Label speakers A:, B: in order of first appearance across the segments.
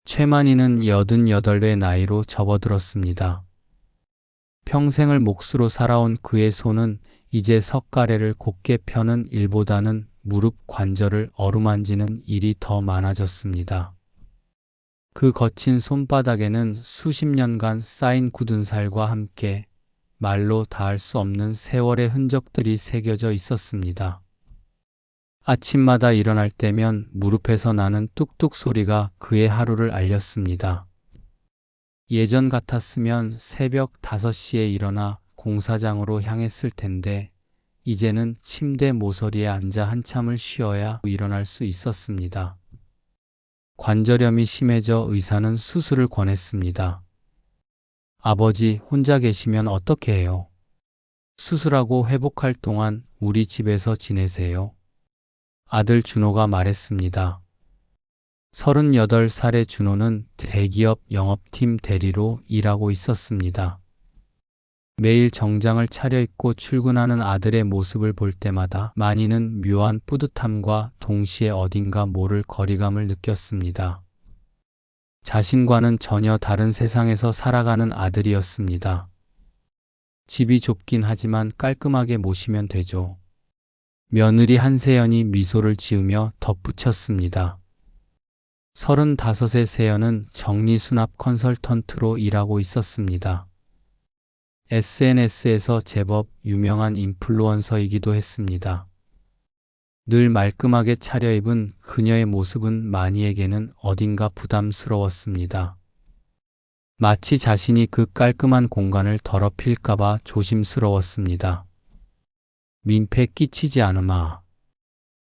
A: 최만희는 88의 나이로 접어들었습니다. 평생을 몫으로 살아온 그의 손은 이제 석가래를 곧게 펴는 일보다는 무릎 관절을 어루만지는 일이 더 많아졌습니다. 그 거친 손바닥에는 수십 년간 쌓인 굳은 살과 함께 말로 닿을 수 없는 세월의 흔적들이 새겨져 있었습니다. 아침마다 일어날 때면 무릎에서 나는 뚝뚝 소리가 그의 하루를 알렸습니다. 예전 같았으면 새벽 5시에 일어나 공사장으로 향했을 텐데 이제는 침대 모서리에 앉아 한참을 쉬어야 일어날 수 있었습니다. 관절염이 심해져 의사는 수술을 권했습니다. 아버지 혼자 계시면 어떻게 해요? 수술하고 회복할 동안 우리 집에서 지내세요. 아들 준호가 말했습니다. 38살의 준호는 대기업 영업팀 대리로 일하고 있었습니다. 매일 정장을 차려입고 출근하는 아들의 모습을 볼 때마다 만희는 묘한 뿌듯함과 동시에 어딘가 모를 거리감을 느꼈습니다. 자신과는 전혀 다른 세상에서 살아가는 아들이었습니다. 집이 좁긴 하지만 깔끔하게 모시면 되죠. 며느리 한세연이 미소를 지으며 덧붙였습니다. 35의 세연은 정리수납 컨설턴트로 일하고 있었습니다. SNS에서 제법 유명한 인플루언서이기도 했습니다. 늘 말끔하게 차려입은 그녀의 모습은 만희에게는 어딘가 부담스러웠습니다. 마치 자신이 그 깔끔한 공간을 더럽힐까봐 조심스러웠습니다. 민폐 끼치지 않으마.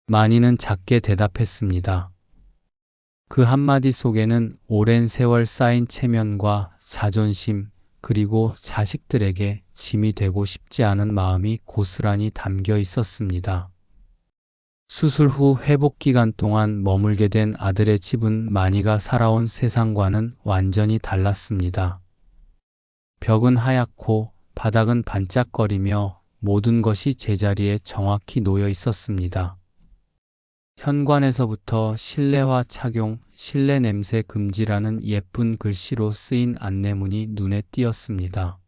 A: 만희는 작게 대답했습니다. 그 한마디 속에는 오랜 세월 쌓인 체면과 자존심, 그리고 자식들에게 짐이 되고 싶지 않은 마음이 고스란히 담겨 있었습니다. 수술 후 회복 기간 동안 머물게 된 아들의 집은 만희가 살아온 세상과는 완전히 달랐습니다. 벽은 하얗고 바닥은 반짝거리며 모든 것이 제자리에 정확히 놓여 있었습니다. 현관에서부터 실내화 착용, 실내 냄새 금지라는 예쁜 글씨로 쓰인 안내문이 눈에 띄었습니다.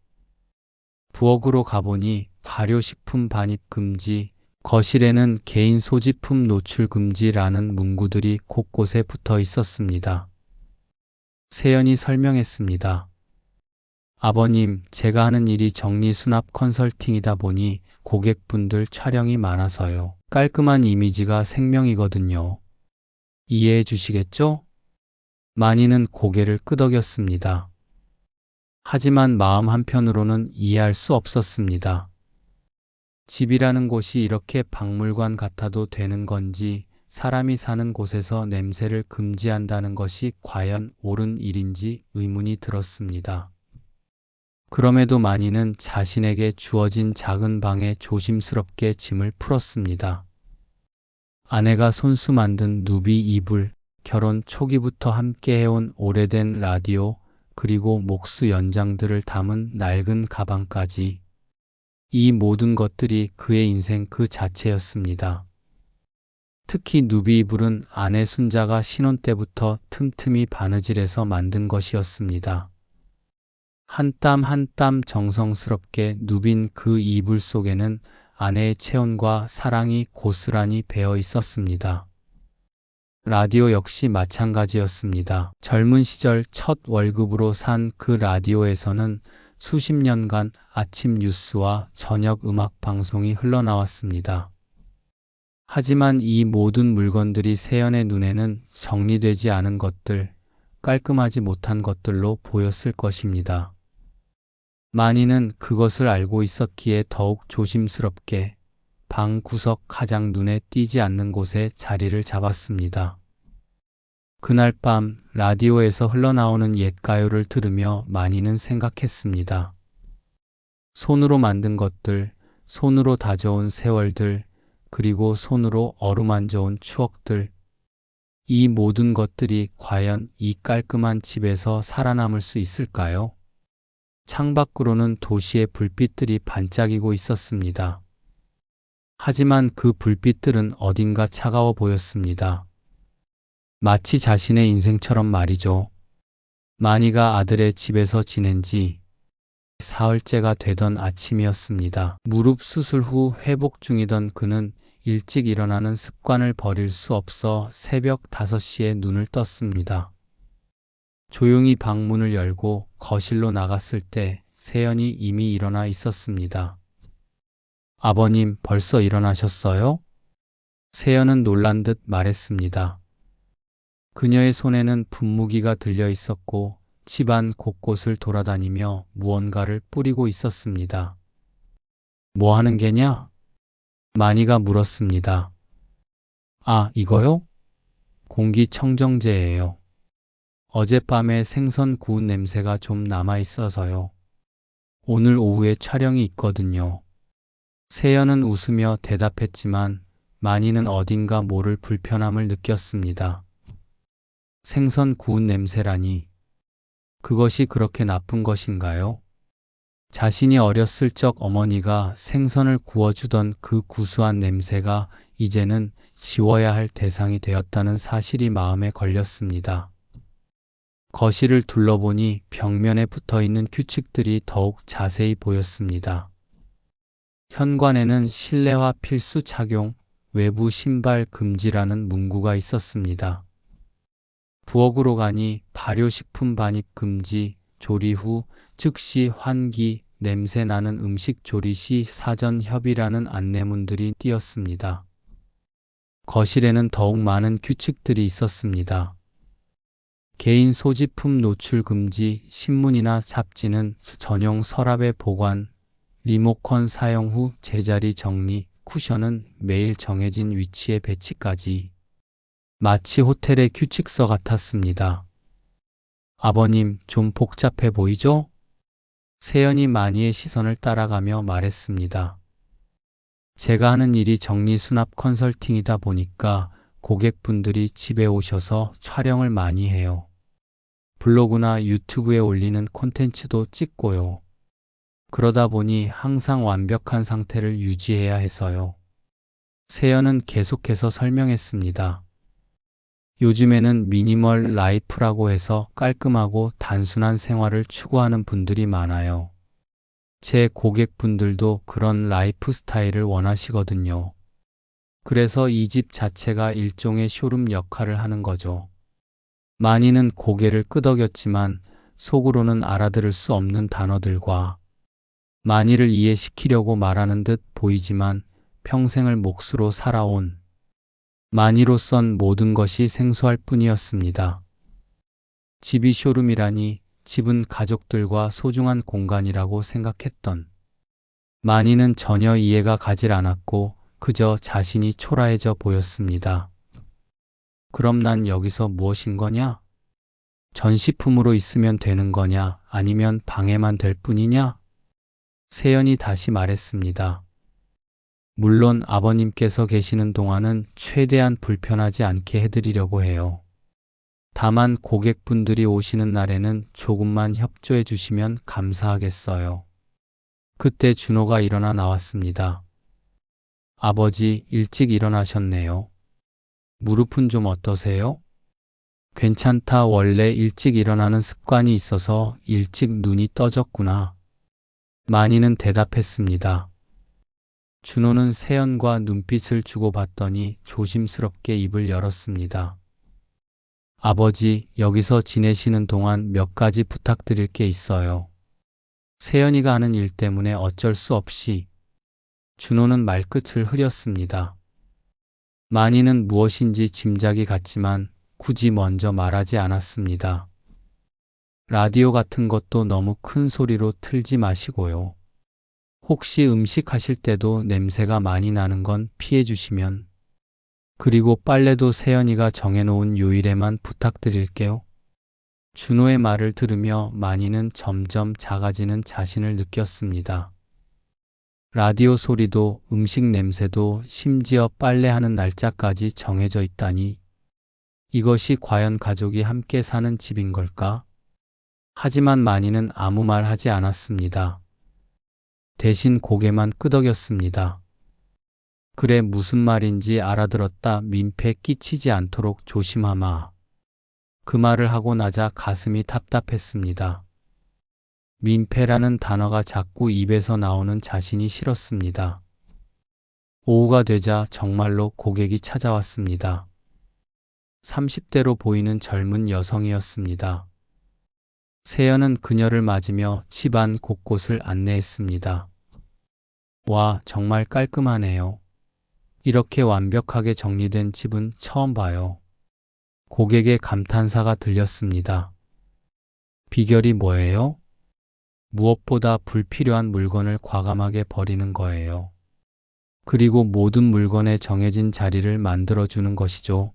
A: 부엌으로 가보니 발효식품 반입 금지, 거실에는 개인 소지품 노출 금지라는 문구들이 곳곳에 붙어 있었습니다. 세연이 설명했습니다. 아버님, 제가 하는 일이 정리수납 컨설팅이다 보니 고객분들 촬영이 많아서요. 깔끔한 이미지가 생명이거든요. 이해해 주시겠죠? 만희는 고개를 끄덕였습니다. 하지만 마음 한편으로는 이해할 수 없었습니다. 집이라는 곳이 이렇게 박물관 같아도 되는 건지, 사람이 사는 곳에서 냄새를 금지한다는 것이 과연 옳은 일인지 의문이 들었습니다. 그럼에도 만희는 자신에게 주어진 작은 방에 조심스럽게 짐을 풀었습니다. 아내가 손수 만든 누비 이불, 결혼 초기부터 함께 해온 오래된 라디오, 그리고 목수 연장들을 담은 낡은 가방까지. 이 모든 것들이 그의 인생 그 자체였습니다. 특히 누비 이불은 아내 순자가 신혼 때부터 틈틈이 바느질해서 만든 것이었습니다. 한 땀 한 땀 정성스럽게 누빈 그 이불 속에는 아내의 체온과 사랑이 고스란히 배어 있었습니다. 라디오 역시 마찬가지였습니다. 젊은 시절 첫 월급으로 산 그 라디오에서는 수십 년간 아침 뉴스와 저녁 음악 방송이 흘러나왔습니다. 하지만 이 모든 물건들이 세연의 눈에는 정리되지 않은 것들, 깔끔하지 못한 것들로 보였을 것입니다. 만희는 그것을 알고 있었기에 더욱 조심스럽게 방 구석 가장 눈에 띄지 않는 곳에 자리를 잡았습니다. 그날 밤 라디오에서 흘러나오는 옛가요를 들으며 만희는 생각했습니다. 손으로 만든 것들, 손으로 다져온 세월들, 그리고 손으로 어루만져온 추억들, 이 모든 것들이 과연 이 깔끔한 집에서 살아남을 수 있을까요? 창밖으로는 도시의 불빛들이 반짝이고 있었습니다. 하지만 그 불빛들은 어딘가 차가워 보였습니다. 마치 자신의 인생처럼 말이죠. 마니가 아들의 집에서 지낸 지 사흘째가 되던 아침이었습니다. 무릎 수술 후 회복 중이던 그는 일찍 일어나는 습관을 버릴 수 없어 새벽 5시에 눈을 떴습니다. 조용히 방문을 열고 거실로 나갔을 때 세연이 이미 일어나 있었습니다. 아버님, 벌써 일어나셨어요? 세연은 놀란 듯 말했습니다. 그녀의 손에는 분무기가 들려 있었고 집안 곳곳을 돌아다니며 무언가를 뿌리고 있었습니다. 뭐 하는 게냐? 마니가 물었습니다. 아, 이거요? 공기청정제예요. 어젯밤에 생선 구운 냄새가 좀 남아 있어서요. 오늘 오후에 촬영이 있거든요. 세연은 웃으며 대답했지만 마니는 어딘가 모를 불편함을 느꼈습니다. 생선 구운 냄새라니. 그것이 그렇게 나쁜 것인가요? 자신이 어렸을 적 어머니가 생선을 구워주던 그 구수한 냄새가 이제는 지워야 할 대상이 되었다는 사실이 마음에 걸렸습니다. 거실을 둘러보니 벽면에 붙어있는 규칙들이 더욱 자세히 보였습니다. 현관에는 실내화 필수 착용, 외부 신발 금지라는 문구가 있었습니다. 부엌으로 가니 발효식품 반입 금지, 조리 후 즉시 환기, 냄새 나는 음식 조리 시 사전 협의라는 안내문들이 띄었습니다. 거실에는 더욱 많은 규칙들이 있었습니다. 개인 소지품 노출 금지, 신문이나 잡지는 전용 서랍에 보관, 리모컨 사용 후 제자리 정리, 쿠션은 매일 정해진 위치에 배치까지. 마치 호텔의 규칙서 같았습니다. 아버님, 좀 복잡해 보이죠? 세연이 마니의 시선을 따라가며 말했습니다. 제가 하는 일이 정리수납 컨설팅이다 보니까 고객분들이 집에 오셔서 촬영을 많이 해요. 블로그나 유튜브에 올리는 콘텐츠도 찍고요. 그러다 보니 항상 완벽한 상태를 유지해야 해서요. 세연은 계속해서 설명했습니다. 요즘에는 미니멀 라이프라고 해서 깔끔하고 단순한 생활을 추구하는 분들이 많아요. 제 고객분들도 그런 라이프 스타일을 원하시거든요. 그래서 이 집 자체가 일종의 쇼룸 역할을 하는 거죠. 마니는 고개를 끄덕였지만 속으로는 알아들을 수 없는 단어들과 마니를 이해시키려고 말하는 듯 보이지만 평생을 몫으로 살아온 마니로선 모든 것이 생소할 뿐이었습니다. 집이 쇼룸이라니, 집은 가족들과 소중한 공간이라고 생각했던 마니는 전혀 이해가 가질 않았고 그저 자신이 초라해져 보였습니다. 그럼 난 여기서 무엇인 거냐? 전시품으로 있으면 되는 거냐? 아니면 방해만 될 뿐이냐? 세연이 다시 말했습니다. 물론 아버님께서 계시는 동안은 최대한 불편하지 않게 해드리려고 해요. 다만 고객분들이 오시는 날에는 조금만 협조해 주시면 감사하겠어요. 그때 준호가 일어나 나왔습니다. 아버지, 일찍 일어나셨네요. 무릎은 좀 어떠세요? 괜찮다. 원래 일찍 일어나는 습관이 있어서 일찍 눈이 떠졌구나. 마니는 대답했습니다. 준호는 세연과 눈빛을 주고받더니 조심스럽게 입을 열었습니다. 아버지, 여기서 지내시는 동안 몇 가지 부탁드릴 게 있어요. 세연이가 하는 일 때문에 어쩔 수 없이. 준호는 말끝을 흐렸습니다. 마니는 무엇인지 짐작이 갔지만 굳이 먼저 말하지 않았습니다. 라디오 같은 것도 너무 큰 소리로 틀지 마시고요. 혹시 음식 하실 때도 냄새가 많이 나는 건 피해 주시면. 그리고 빨래도 세연이가 정해놓은 요일에만 부탁드릴게요. 준호의 말을 들으며 마니는 점점 작아지는 자신을 느꼈습니다. 라디오 소리도 음식 냄새도 심지어 빨래하는 날짜까지 정해져 있다니. 이것이 과연 가족이 함께 사는 집인 걸까? 하지만 마니는 아무 말 하지 않았습니다. 대신 고개만 끄덕였습니다. 그래, 무슨 말인지 알아들었다. 민폐 끼치지 않도록 조심하마. 그 말을 하고 나자 가슴이 답답했습니다. 민폐라는 단어가 자꾸 입에서 나오는 자신이 싫었습니다. 오후가 되자 정말로 고객이 찾아왔습니다. 30대로 보이는 젊은 여성이었습니다. 세연은 그녀를 맞으며 집안 곳곳을 안내했습니다. 와, 정말 깔끔하네요. 이렇게 완벽하게 정리된 집은 처음 봐요. 고객의 감탄사가 들렸습니다. 비결이 뭐예요? 무엇보다 불필요한 물건을 과감하게 버리는 거예요. 그리고 모든 물건에 정해진 자리를 만들어주는 것이죠.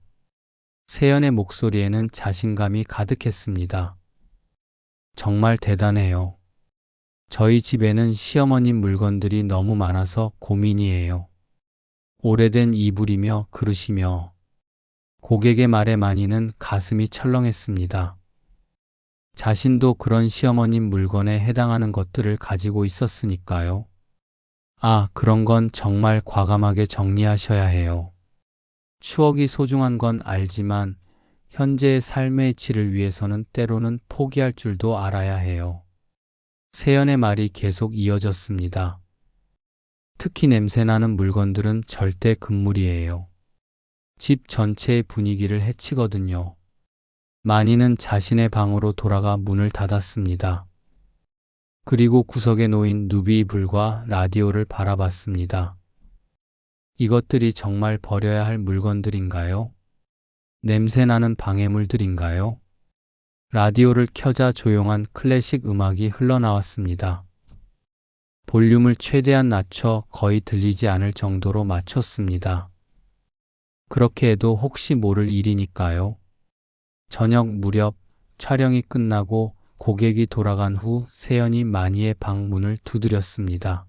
A: 세연의 목소리에는 자신감이 가득했습니다. 정말 대단해요. 저희 집에는 시어머님 물건들이 너무 많아서 고민이에요. 오래된 이불이며 그릇이며. 고객의 말에 마니는 가슴이 철렁했습니다. 자신도 그런 시어머님 물건에 해당하는 것들을 가지고 있었으니까요. 아, 그런 건 정말 과감하게 정리하셔야 해요. 추억이 소중한 건 알지만 현재의 삶의 질을 위해서는 때로는 포기할 줄도 알아야 해요. 세연의 말이 계속 이어졌습니다. 특히 냄새나는 물건들은 절대 금물이에요. 집 전체의 분위기를 해치거든요. 마니는 자신의 방으로 돌아가 문을 닫았습니다. 그리고 구석에 놓인 누비이불과 라디오를 바라봤습니다. 이것들이 정말 버려야 할 물건들인가요? 냄새나는 방해물들인가요? 라디오를 켜자 조용한 클래식 음악이 흘러나왔습니다. 볼륨을 최대한 낮춰 거의 들리지 않을 정도로 맞췄습니다. 그렇게 해도 혹시 모를 일이니까요. 저녁 무렵 촬영이 끝나고 고객이 돌아간 후 세연이 마니의 방 문을 두드렸습니다.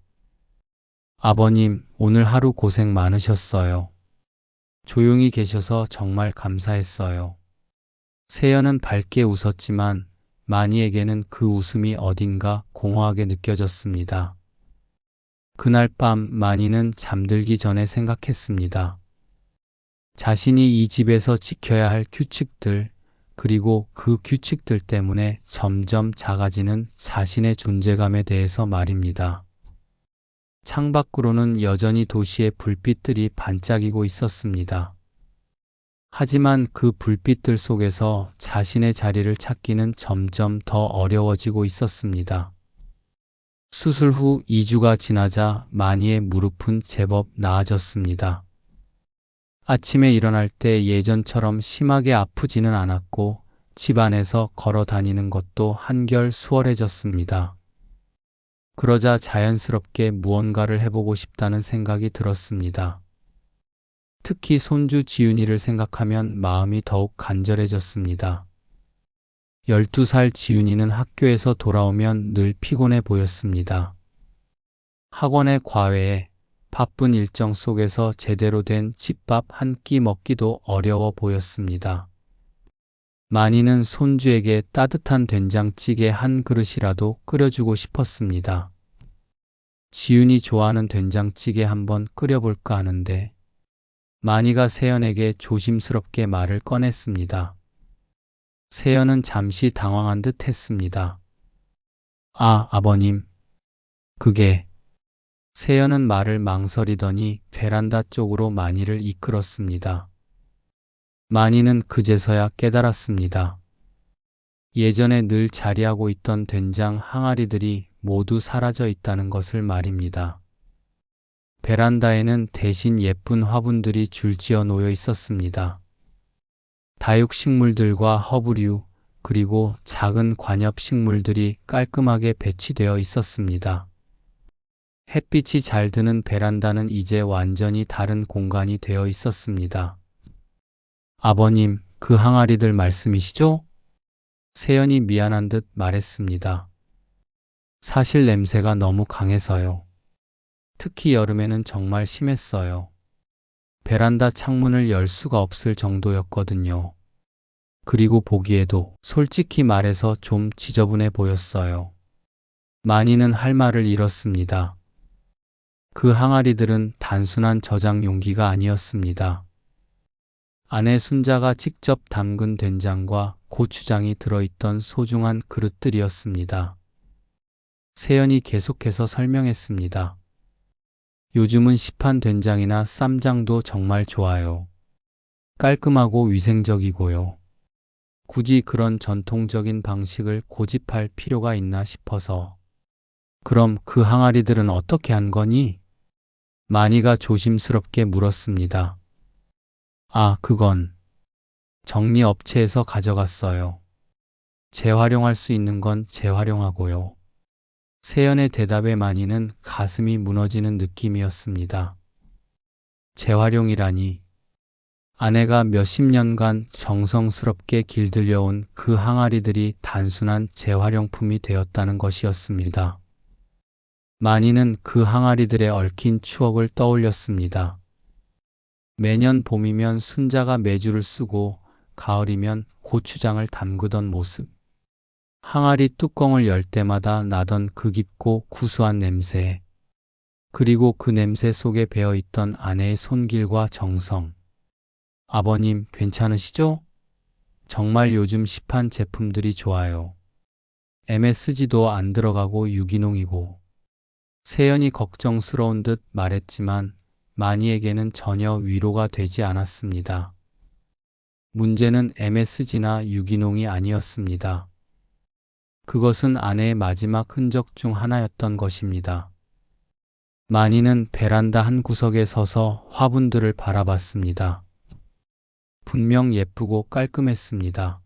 A: 아버님, 오늘 하루 고생 많으셨어요. 조용히 계셔서 정말 감사했어요. 세연은 밝게 웃었지만 마니에게는 그 웃음이 어딘가 공허하게 느껴졌습니다. 그날 밤 마니는 잠들기 전에 생각했습니다. 자신이 이 집에서 지켜야 할 규칙들, 그리고 그 규칙들 때문에 점점 작아지는 자신의 존재감에 대해서 말입니다. 창밖으로는 여전히 도시의 불빛들이 반짝이고 있었습니다. 하지만 그 불빛들 속에서 자신의 자리를 찾기는 점점 더 어려워지고 있었습니다. 수술 후 2주가 지나자 마니의 무릎은 제법 나아졌습니다. 아침에 일어날 때 예전처럼 심하게 아프지는 않았고 집안에서 걸어 다니는 것도 한결 수월해졌습니다. 그러자 자연스럽게 무언가를 해보고 싶다는 생각이 들었습니다. 특히 손주 지윤이를 생각하면 마음이 더욱 간절해졌습니다. 12살 지윤이는 학교에서 돌아오면 늘 피곤해 보였습니다. 학원의 과외에 바쁜 일정 속에서 제대로 된 집밥 한 끼 먹기도 어려워 보였습니다. 마니는 손주에게 따뜻한 된장찌개 한 그릇이라도 끓여주고 싶었습니다. 지윤이 좋아하는 된장찌개 한번 끓여볼까 하는데 마니가 세연에게 조심스럽게 말을 꺼냈습니다. 세연은 잠시 당황한 듯 했습니다. 아, 아버님. 그게... 세연은 말을 망설이더니 베란다 쪽으로 마니를 이끌었습니다. 마니는 그제서야 깨달았습니다. 예전에 늘 자리하고 있던 된장 항아리들이 모두 사라져 있다는 것을 말입니다. 베란다에는 대신 예쁜 화분들이 줄지어 놓여 있었습니다. 다육식물들과 허브류, 그리고 작은 관엽식물들이 깔끔하게 배치되어 있었습니다. 햇빛이 잘 드는 베란다는 이제 완전히 다른 공간이 되어 있었습니다. 아버님, 그 항아리들 말씀이시죠? 세연이 미안한 듯 말했습니다. 사실 냄새가 너무 강해서요. 특히 여름에는 정말 심했어요. 베란다 창문을 열 수가 없을 정도였거든요. 그리고 보기에도 솔직히 말해서 좀 지저분해 보였어요. 마니는 할 말을 잃었습니다. 그 항아리들은 단순한 저장 용기가 아니었습니다. 아내 순자가 직접 담근 된장과 고추장이 들어있던 소중한 그릇들이었습니다. 세연이 계속해서 설명했습니다. 요즘은 시판 된장이나 쌈장도 정말 좋아요. 깔끔하고 위생적이고요. 굳이 그런 전통적인 방식을 고집할 필요가 있나 싶어서. 그럼 그 항아리들은 어떻게 한 거니? 마니가 조심스럽게 물었습니다. 아, 그건 정리업체에서 가져갔어요. 재활용할 수 있는 건 재활용하고요. 세연의 대답에 마니는 가슴이 무너지는 느낌이었습니다. 재활용이라니. 아내가 몇십 년간 정성스럽게 길들여온 그 항아리들이 단순한 재활용품이 되었다는 것이었습니다. 마니는 그 항아리들에 얽힌 추억을 떠올렸습니다. 매년 봄이면 순자가 메주를 쓰고 가을이면 고추장을 담그던 모습. 항아리 뚜껑을 열 때마다 나던 그 깊고 구수한 냄새. 그리고 그 냄새 속에 배어있던 아내의 손길과 정성. 아버님, 괜찮으시죠? 정말 요즘 시판 제품들이 좋아요. MSG도 안 들어가고 유기농이고. 세연이 걱정스러운 듯 말했지만 마니에게는 전혀 위로가 되지 않았습니다. 문제는 MSG나 유기농이 아니었습니다. 그것은 아내의 마지막 흔적 중 하나였던 것입니다. 마니는 베란다 한 구석에 서서 화분들을 바라봤습니다. 분명 예쁘고 깔끔했습니다.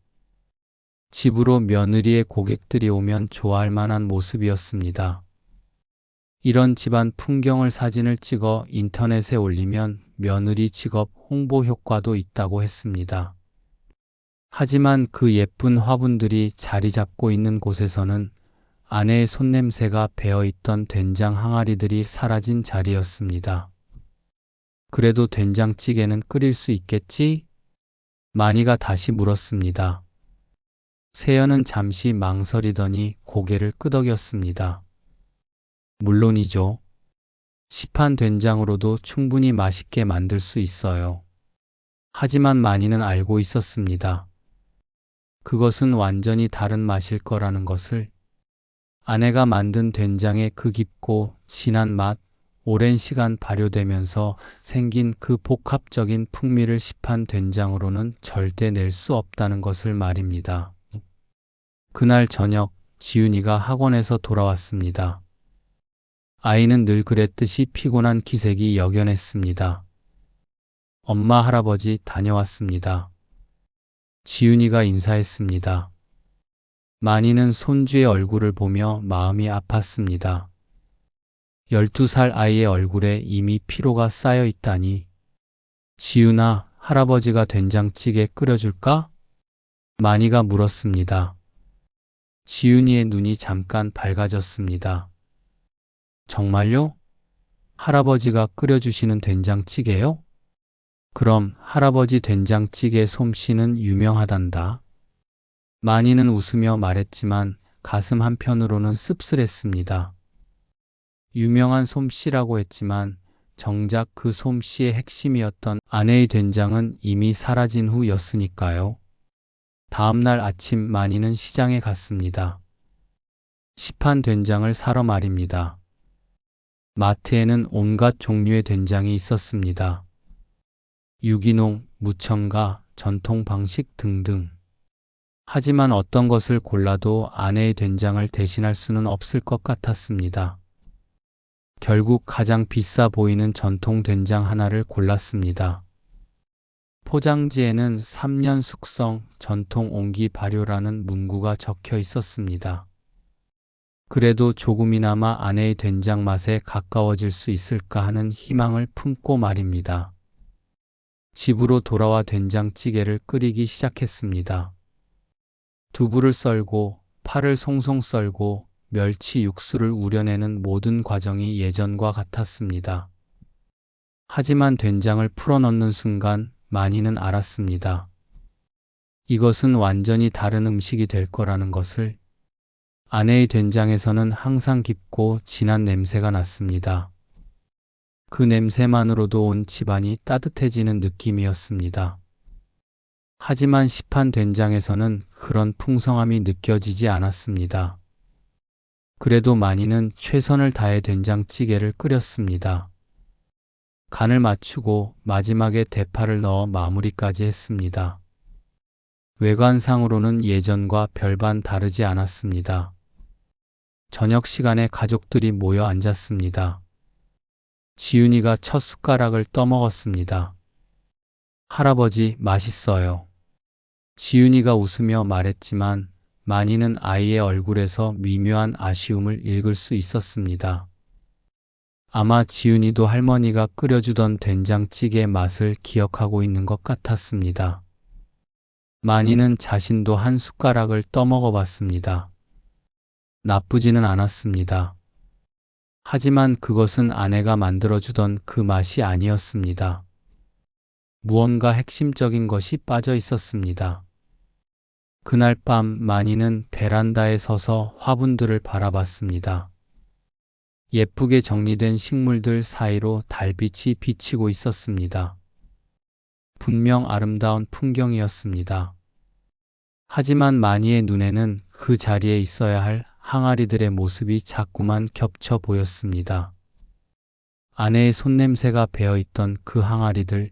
A: 집으로 며느리의 고객들이 오면 좋아할 만한 모습이었습니다. 이런 집안 풍경을 사진을 찍어 인터넷에 올리면 며느리 직업 홍보 효과도 있다고 했습니다. 하지만 그 예쁜 화분들이 자리 잡고 있는 곳에서는 아내의 손냄새가 배어있던 된장 항아리들이 사라진 자리였습니다. 그래도 된장찌개는 끓일 수 있겠지? 마니가 다시 물었습니다. 세연은 잠시 망설이더니 고개를 끄덕였습니다. 물론이죠. 시판 된장으로도 충분히 맛있게 만들 수 있어요. 하지만 마니는 알고 있었습니다. 그것은 완전히 다른 맛일 거라는 것을. 아내가 만든 된장의 그 깊고 진한 맛, 오랜 시간 발효되면서 생긴 그 복합적인 풍미를 시판 된장으로는 절대 낼 수 없다는 것을 말입니다. 그날 저녁, 지윤이가 학원에서 돌아왔습니다. 아이는 늘 그랬듯이 피곤한 기색이 역연했습니다. 엄마, 할아버지 다녀왔습니다. 지윤이가 인사했습니다. 마니는 손주의 얼굴을 보며 마음이 아팠습니다. 12살 아이의 얼굴에 이미 피로가 쌓여 있다니. 지윤아, 할아버지가 된장찌개 끓여줄까? 마니가 물었습니다. 지윤이의 눈이 잠깐 밝아졌습니다. 정말요? 할아버지가 끓여주시는 된장찌개요? 그럼 할아버지 된장찌개 솜씨는 유명하단다. 마니는 웃으며 말했지만 가슴 한편으로는 씁쓸했습니다. 유명한 솜씨라고 했지만 정작 그 솜씨의 핵심이었던 아내의 된장은 이미 사라진 후였으니까요. 다음 날 아침 마니는 시장에 갔습니다. 시판 된장을 사러 말입니다. 마트에는 온갖 종류의 된장이 있었습니다. 유기농, 무첨가, 전통 방식 등등. 하지만 어떤 것을 골라도 아내의 된장을 대신할 수는 없을 것 같았습니다. 결국 가장 비싸 보이는 전통 된장 하나를 골랐습니다. 포장지에는 3년 숙성, 전통 온기 발효라는 문구가 적혀 있었습니다. 그래도 조금이나마 아내의 된장 맛에 가까워질 수 있을까 하는 희망을 품고 말입니다. 집으로 돌아와 된장찌개를 끓이기 시작했습니다. 두부를 썰고 파를 송송 썰고 멸치 육수를 우려내는 모든 과정이 예전과 같았습니다. 하지만 된장을 풀어넣는 순간 마니는 알았습니다. 이것은 완전히 다른 음식이 될 거라는 것을. 아내의 된장에서는 항상 깊고 진한 냄새가 났습니다. 그 냄새만으로도 온 집안이 따뜻해지는 느낌이었습니다. 하지만 시판 된장에서는 그런 풍성함이 느껴지지 않았습니다. 그래도 마니는 최선을 다해 된장찌개를 끓였습니다. 간을 맞추고 마지막에 대파를 넣어 마무리까지 했습니다. 외관상으로는 예전과 별반 다르지 않았습니다. 저녁 시간에 가족들이 모여 앉았습니다. 지훈이가 첫 숟가락을 떠먹었습니다. 할아버지, 맛있어요. 지훈이가 웃으며 말했지만 마니는 아이의 얼굴에서 미묘한 아쉬움을 읽을 수 있었습니다. 아마 지훈이도 할머니가 끓여주던 된장찌개 맛을 기억하고 있는 것 같았습니다. 마니는 자신도 한 숟가락을 떠먹어 봤습니다. 나쁘지는 않았습니다. 하지만 그것은 아내가 만들어주던 그 맛이 아니었습니다. 무언가 핵심적인 것이 빠져 있었습니다. 그날 밤 마니는 베란다에 서서 화분들을 바라봤습니다. 예쁘게 정리된 식물들 사이로 달빛이 비치고 있었습니다. 분명 아름다운 풍경이었습니다. 하지만 마니의 눈에는 그 자리에 있어야 할 항아리들의 모습이 자꾸만 겹쳐 보였습니다. 아내의 손냄새가 배어있던 그 항아리들,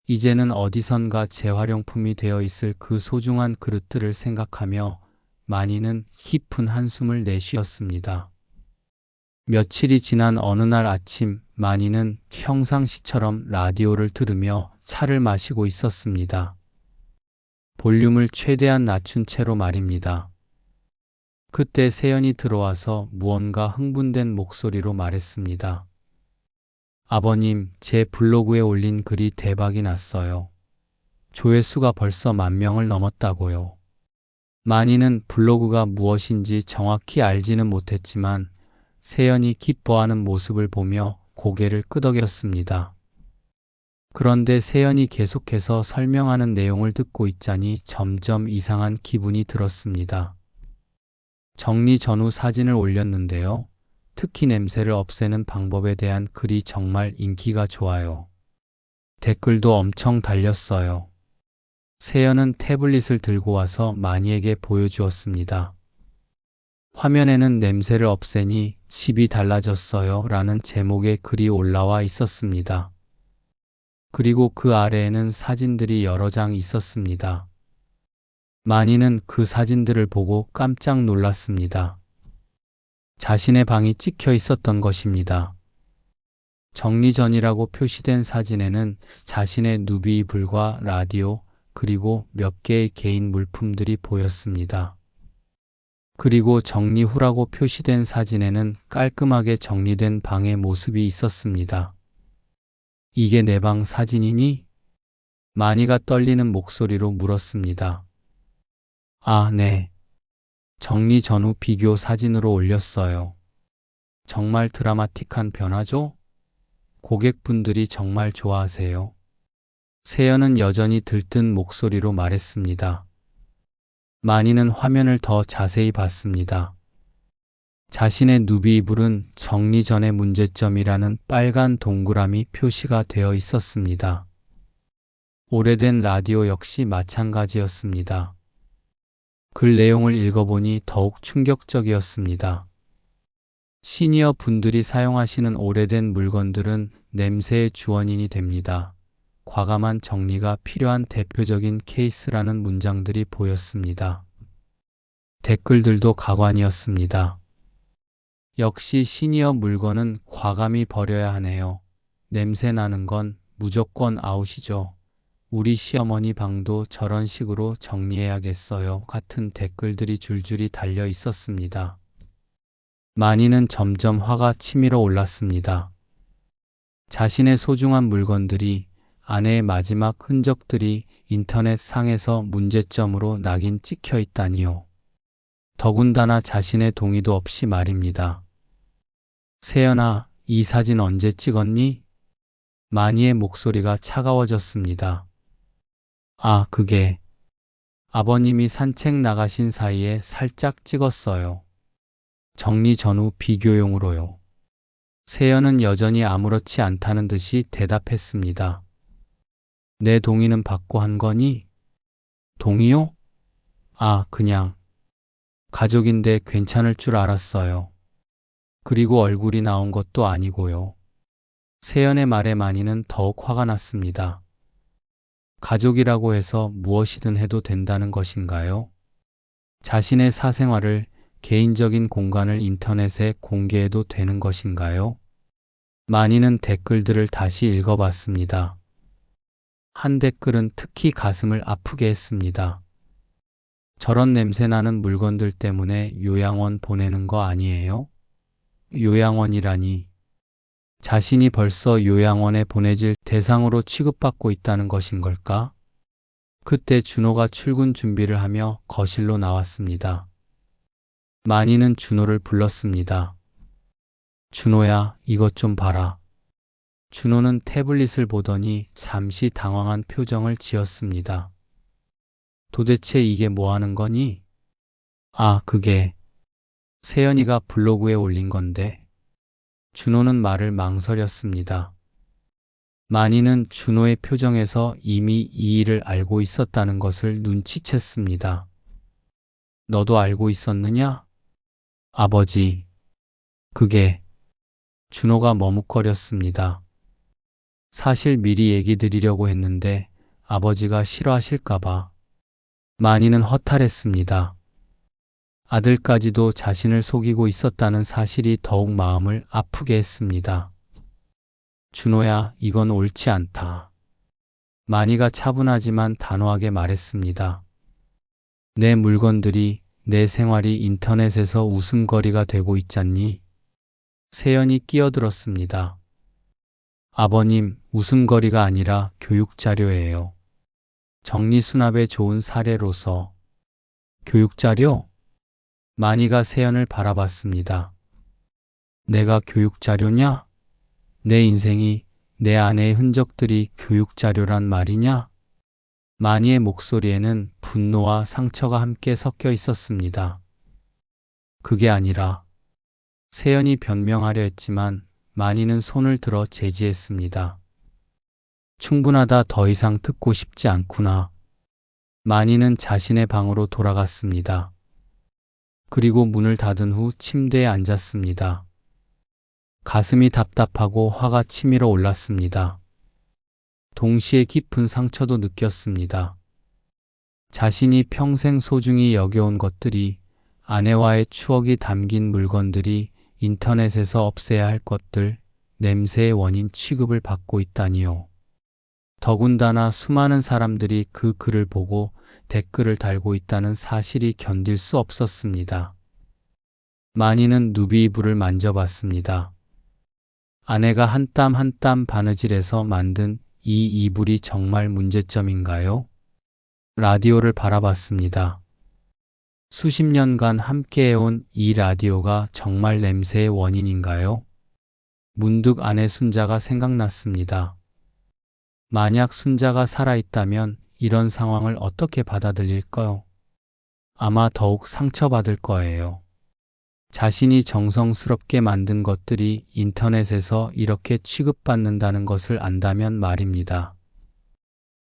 A: 이제는 어디선가 재활용품이 되어 있을 그 소중한 그릇들을 생각하며 마니는 깊은 한숨을 내쉬었습니다. 며칠이 지난 어느 날 아침, 마니는 평상시처럼 라디오를 들으며 차를 마시고 있었습니다. 볼륨을 최대한 낮춘 채로 말입니다. 그때 세연이 들어와서 무언가 흥분된 목소리로 말했습니다. 아버님, 제 블로그에 올린 글이 대박이 났어요. 조회수가 벌써 10,000명을 넘었다고요. 마니는 블로그가 무엇인지 정확히 알지는 못했지만 세연이 기뻐하는 모습을 보며 고개를 끄덕였습니다. 그런데 세연이 계속해서 설명하는 내용을 듣고 있자니 점점 이상한 기분이 들었습니다. 정리 전후 사진을 올렸는데요. 특히 냄새를 없애는 방법에 대한 글이 정말 인기가 좋아요. 댓글도 엄청 달렸어요. 세연은 태블릿을 들고 와서 마니에게 보여주었습니다. 화면에는 냄새를 없애니 집이 달라졌어요 라는 제목의 글이 올라와 있었습니다. 그리고 그 아래에는 사진들이 여러 장 있었습니다. 마니는 그 사진들을 보고 깜짝 놀랐습니다. 자신의 방이 찍혀 있었던 것입니다. 정리 전이라고 표시된 사진에는 자신의 누비 이불과 라디오 그리고 몇 개의 개인 물품들이 보였습니다. 그리고 정리 후라고 표시된 사진에는 깔끔하게 정리된 방의 모습이 있었습니다. 이게 내 방 사진이니? 마니가 떨리는 목소리로 물었습니다. 아, 네. 정리 전후 비교 사진으로 올렸어요. 정말 드라마틱한 변화죠? 고객분들이 정말 좋아하세요. 세연은 여전히 들뜬 목소리로 말했습니다. 마니는 화면을 더 자세히 봤습니다. 자신의 누비 이불은 정리 전의 문제점이라는 빨간 동그라미 표시가 되어 있었습니다. 오래된 라디오 역시 마찬가지였습니다. 글 내용을 읽어보니 더욱 충격적이었습니다. 시니어 분들이 사용하시는 오래된 물건들은 냄새의 주원인이 됩니다. 과감한 정리가 필요한 대표적인 케이스라는 문장들이 보였습니다. 댓글들도 가관이었습니다. 역시 시니어 물건은 과감히 버려야 하네요. 냄새 나는 건 무조건 아웃이죠. 우리 시어머니 방도 저런 식으로 정리해야겠어요. 같은 댓글들이 줄줄이 달려 있었습니다. 마니는 점점 화가 치밀어 올랐습니다. 자신의 소중한 물건들이, 아내의 마지막 흔적들이 인터넷 상에서 문제점으로 낙인 찍혀 있다니요. 더군다나 자신의 동의도 없이 말입니다. 세연아, 이 사진 언제 찍었니? 마니의 목소리가 차가워졌습니다. 아, 그게 아버님이 산책 나가신 사이에 살짝 찍었어요. 정리 전후 비교용으로요. 세연은 여전히 아무렇지 않다는 듯이 대답했습니다. 내 동의는 받고 한 거니? 동의요? 아, 그냥 가족인데 괜찮을 줄 알았어요. 그리고 얼굴이 나온 것도 아니고요. 세연의 말에 마니는 더욱 화가 났습니다. 가족이라고 해서 무엇이든 해도 된다는 것인가요? 자신의 사생활을, 개인적인 공간을 인터넷에 공개해도 되는 것인가요? 마니는 댓글들을 다시 읽어봤습니다. 한 댓글은 특히 가슴을 아프게 했습니다. 저런 냄새나는 물건들 때문에 요양원 보내는 거 아니에요? 요양원이라니. 자신이 벌써 요양원에 보내질 대상으로 취급받고 있다는 것인 걸까? 그때 준호가 출근 준비를 하며 거실로 나왔습니다. 마니는 준호를 불렀습니다. 준호야, 이것 좀 봐라. 준호는 태블릿을 보더니 잠시 당황한 표정을 지었습니다. 도대체 이게 뭐 하는 거니? 아, 그게 세연이가 블로그에 올린 건데. 준호는 말을 망설였습니다. 마니는 준호의 표정에서 이미 이 일을 알고 있었다는 것을 눈치챘습니다. 너도 알고 있었느냐? 아버지, 그게... 준호가 머뭇거렸습니다. 사실 미리 얘기 드리려고 했는데 아버지가 싫어하실까봐. 마니는 허탈했습니다. 아들까지도 자신을 속이고 있었다는 사실이 더욱 마음을 아프게 했습니다. 준호야, 이건 옳지 않다. 마니가 차분하지만 단호하게 말했습니다. 내 물건들이, 내 생활이 인터넷에서 웃음거리가 되고 있잖니? 세연이 끼어들었습니다. 아버님, 웃음거리가 아니라 교육자료예요. 정리수납에 좋은 사례로서. 교육자료? 마니가 세연을 바라봤습니다. 내가 교육자료냐? 내 인생이, 내 아내의 흔적들이 교육자료란 말이냐? 마니의 목소리에는 분노와 상처가 함께 섞여 있었습니다. 그게 아니라 세연이 변명하려 했지만 마니는 손을 들어 제지했습니다. 충분하다, 더 이상 듣고 싶지 않구나. 마니는 자신의 방으로 돌아갔습니다. 그리고 문을 닫은 후 침대에 앉았습니다. 가슴이 답답하고 화가 치밀어 올랐습니다. 동시에 깊은 상처도 느꼈습니다. 자신이 평생 소중히 여겨온 것들이, 아내와의 추억이 담긴 물건들이 인터넷에서 없애야 할 것들, 냄새의 원인 취급을 받고 있다니요. 더군다나 수많은 사람들이 그 글을 보고 댓글을 달고 있다는 사실이 견딜 수 없었습니다. 마니는 누비 이불을 만져봤습니다. 아내가 한 땀 한 땀 바느질해서 만든 이 이불이 정말 문제점인가요? 라디오를 바라봤습니다. 수십 년간 함께해온 이 라디오가 정말 냄새의 원인인가요? 문득 아내 순자가 생각났습니다. 만약 순자가 살아있다면 이런 상황을 어떻게 받아들일까요? 아마 더욱 상처받을 거예요. 자신이 정성스럽게 만든 것들이 인터넷에서 이렇게 취급받는다는 것을 안다면 말입니다.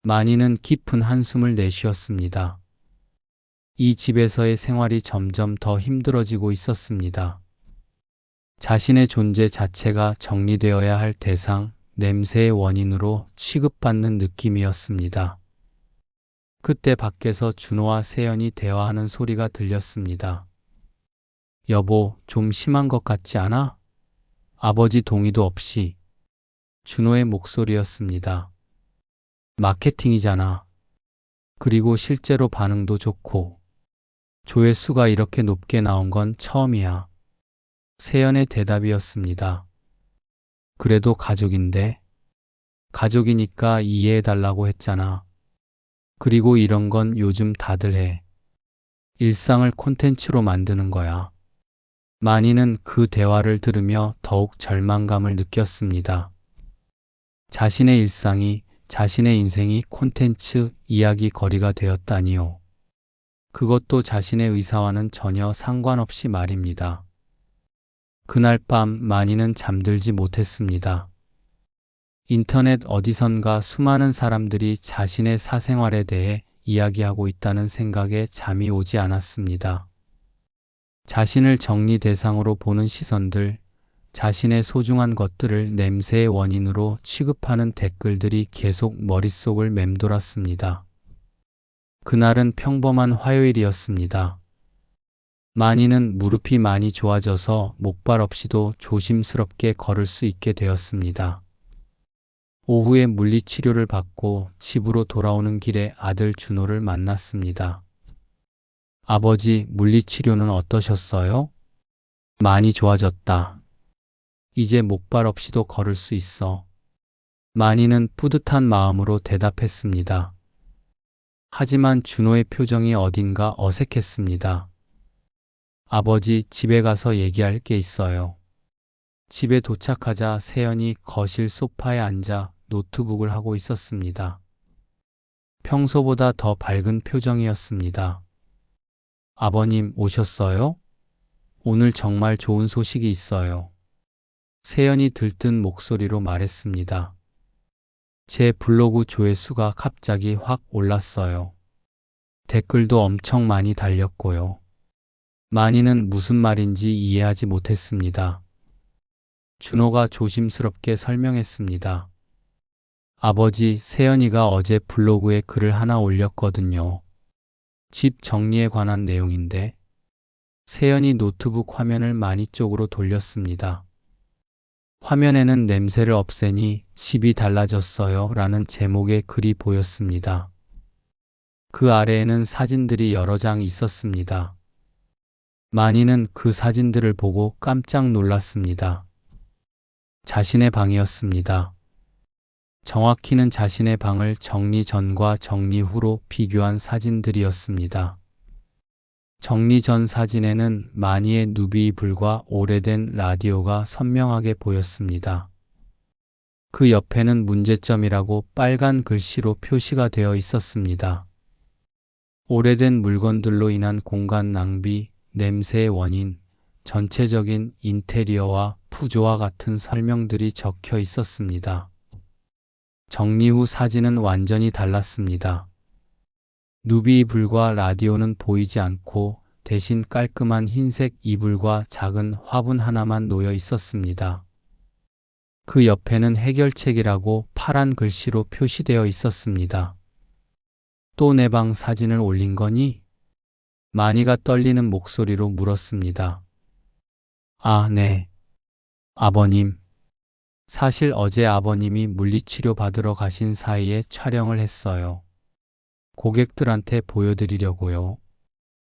A: 마니는 깊은 한숨을 내쉬었습니다. 이 집에서의 생활이 점점 더 힘들어지고 있었습니다. 자신의 존재 자체가 정리되어야 할 대상, 냄새의 원인으로 취급받는 느낌이었습니다. 그때 밖에서 준호와 세연이 대화하는 소리가 들렸습니다. 여보, 좀 심한 것 같지 않아? 아버지 동의도 없이. 준호의 목소리였습니다. 마케팅이잖아. 그리고 실제로 반응도 좋고. 조회수가 이렇게 높게 나온 건 처음이야. 세연의 대답이었습니다. 그래도 가족인데. 가족이니까 이해해달라고 했잖아. 그리고 이런 건 요즘 다들 해. 일상을 콘텐츠로 만드는 거야. 마니는 그 대화를 들으며 더욱 절망감을 느꼈습니다. 자신의 일상이, 자신의 인생이 콘텐츠 이야기거리가 되었다니요. 그것도 자신의 의사와는 전혀 상관없이 말입니다. 그날 밤 마니는 잠들지 못했습니다. 인터넷 어디선가 수많은 사람들이 자신의 사생활에 대해 이야기하고 있다는 생각에 잠이 오지 않았습니다. 자신을 정리 대상으로 보는 시선들, 자신의 소중한 것들을 냄새의 원인으로 취급하는 댓글들이 계속 머릿속을 맴돌았습니다. 그날은 평범한 화요일이었습니다. 마니는 무릎이 많이 좋아져서 목발 없이도 조심스럽게 걸을 수 있게 되었습니다. 오후에 물리치료를 받고 집으로 돌아오는 길에 아들 준호를 만났습니다. 아버지, 물리치료는 어떠셨어요? 많이 좋아졌다. 이제 목발 없이도 걸을 수 있어. 마니는 뿌듯한 마음으로 대답했습니다. 하지만 준호의 표정이 어딘가 어색했습니다. 아버지, 집에 가서 얘기할 게 있어요. 집에 도착하자 세연이 거실 소파에 앉아 노트북을 하고 있었습니다. 평소보다 더 밝은 표정이었습니다. 아버님 오셨어요? 오늘 정말 좋은 소식이 있어요. 세연이 들뜬 목소리로 말했습니다. 제 블로그 조회수가 갑자기 확 올랐어요. 댓글도 엄청 많이 달렸고요. 마니는 무슨 말인지 이해하지 못했습니다. 준호가 조심스럽게 설명했습니다. 아버지, 세연이가 어제 블로그에 글을 하나 올렸거든요. 집 정리에 관한 내용인데. 세연이 노트북 화면을 마니 쪽으로 돌렸습니다. 화면에는 냄새를 없애니 집이 달라졌어요 라는 제목의 글이 보였습니다. 그 아래에는 사진들이 여러 장 있었습니다. 마니는 그 사진들을 보고 깜짝 놀랐습니다. 자신의 방이었습니다. 정확히는 자신의 방을 정리 전과 정리 후로 비교한 사진들이었습니다. 정리 전 사진에는 마니의 누비이불과 오래된 라디오가 선명하게 보였습니다. 그 옆에는 문제점이라고 빨간 글씨로 표시가 되어 있었습니다. 오래된 물건들로 인한 공간 낭비, 냄새의 원인, 전체적인 인테리어와 푸조와 같은 설명들이 적혀 있었습니다. 정리 후 사진은 완전히 달랐습니다. 누비이불과 라디오는 보이지 않고 대신 깔끔한 흰색 이불과 작은 화분 하나만 놓여 있었습니다. 그 옆에는 해결책이라고 파란 글씨로 표시되어 있었습니다. 또 내 방 사진을 올린 거니? 마니가 떨리는 목소리로 물었습니다. 아, 네. 아버님. 사실 어제 아버님이 물리치료 받으러 가신 사이에 촬영을 했어요. 고객들한테 보여드리려고요.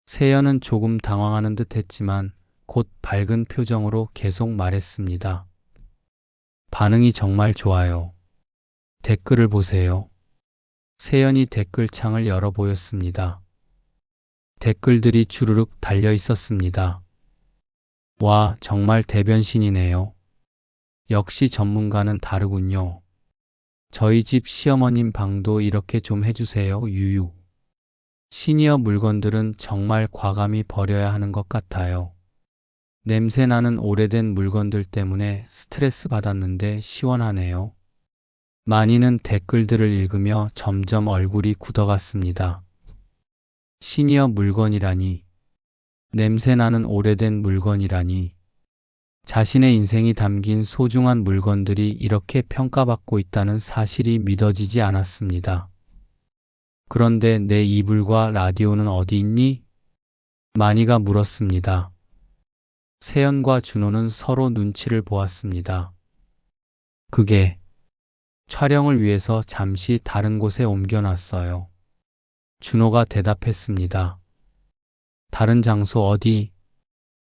A: 세연은 조금 당황하는 듯 했지만 곧 밝은 표정으로 계속 말했습니다. 반응이 정말 좋아요. 댓글을 보세요. 세연이 댓글창을 열어 보였습니다. 댓글들이 주르륵 달려 있었습니다. 와, 정말 대변신이네요. 역시 전문가는 다르군요. 저희 집 시어머님 방도 이렇게 좀 해주세요. 유유. 시니어 물건들은 정말 과감히 버려야 하는 것 같아요. 냄새나는 오래된 물건들 때문에 스트레스 받았는데 시원하네요. 마니는 댓글들을 읽으며 점점 얼굴이 굳어갔습니다. 시니어 물건이라니, 냄새나는 오래된 물건이라니, 자신의 인생이 담긴 소중한 물건들이 이렇게 평가받고 있다는 사실이 믿어지지 않았습니다. 그런데 내 이불과 라디오는 어디 있니? 마니가 물었습니다. 세연과 준호는 서로 눈치를 보았습니다. 그게 촬영을 위해서 잠시 다른 곳에 옮겨놨어요. 준호가 대답했습니다. 다른 장소 어디?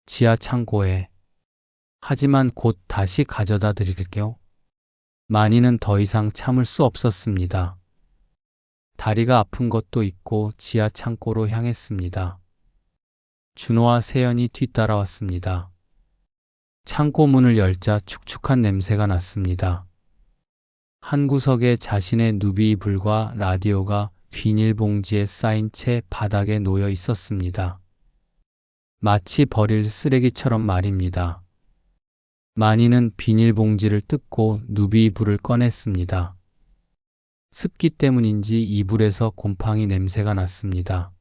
A: 지하 창고에. 하지만 곧 다시 가져다 드릴게요. 마니는 더 이상 참을 수 없었습니다. 다리가 아픈 것도 있고 지하 창고로 향했습니다. 준호와 세연이 뒤따라왔습니다. 창고 문을 열자 축축한 냄새가 났습니다. 한 구석에 자신의 누비이불과 라디오가 비닐봉지에 쌓인 채 바닥에 놓여 있었습니다. 마치 버릴 쓰레기처럼 말입니다. 마니는 비닐봉지를 뜯고 누비이불을 꺼냈습니다. 습기 때문인지 이불에서 곰팡이 냄새가 났습니다.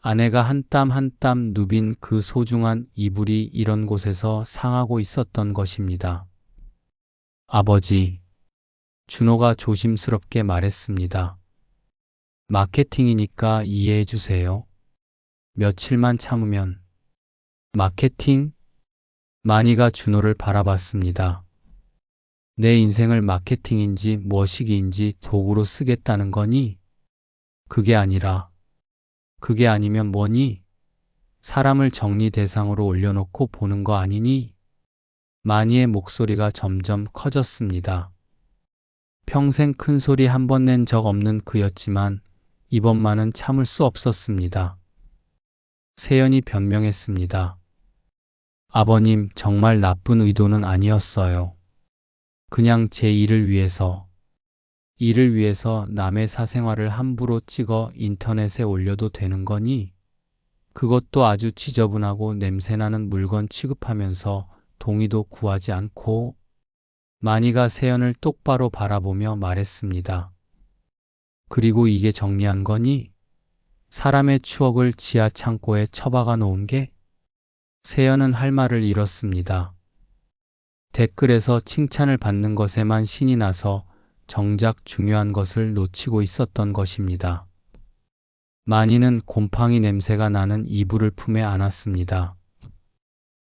A: 아내가 한 땀 한 땀 누빈 그 소중한 이불이 이런 곳에서 상하고 있었던 것입니다. 아버지, 준호가 조심스럽게 말했습니다. 마케팅이니까 이해해 주세요. 며칠만 참으면. 마케팅? 마니가 준호를 바라봤습니다. 내 인생을 마케팅인지 무엇이기인지 도구로 쓰겠다는 거니? 그게 아니라, 그게 아니면 뭐니? 사람을 정리 대상으로 올려놓고 보는 거 아니니? 마니의 목소리가 점점 커졌습니다. 평생 큰 소리 한 번 낸 적 없는 그였지만 이번만은 참을 수 없었습니다. 세연이 변명했습니다. 아버님, 정말 나쁜 의도는 아니었어요. 그냥 제 일을 위해서 남의 사생활을 함부로 찍어 인터넷에 올려도 되는 거니? 그것도 아주 지저분하고 냄새나는 물건 취급하면서 동의도 구하지 않고. 마니가 세연을 똑바로 바라보며 말했습니다. 그리고 이게 정리한 거니? 사람의 추억을 지하 창고에 처박아 놓은 게? 세연은 할 말을 잃었습니다. 댓글에서 칭찬을 받는 것에만 신이 나서 정작 중요한 것을 놓치고 있었던 것입니다. 마니는 곰팡이 냄새가 나는 이불을 품에 안았습니다.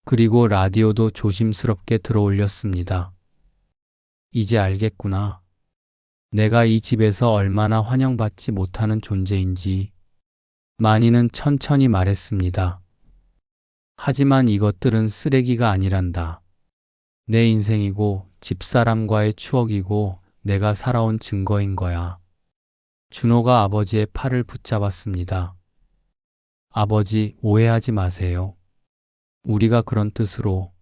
A: 그리고 라디오도 조심스럽게 들어올렸습니다. 이제 알겠구나. 내가 이 집에서 얼마나 환영받지 못하는 존재인지. 마니는 천천히 말했습니다. 하지만 이것들은 쓰레기가 아니란다. 내 인생이고 집사람과의 추억이고 내가 살아온 증거인 거야. 준호가 아버지의 팔을 붙잡았습니다. 아버지, 오해하지 마세요. 우리가 그런 뜻으로.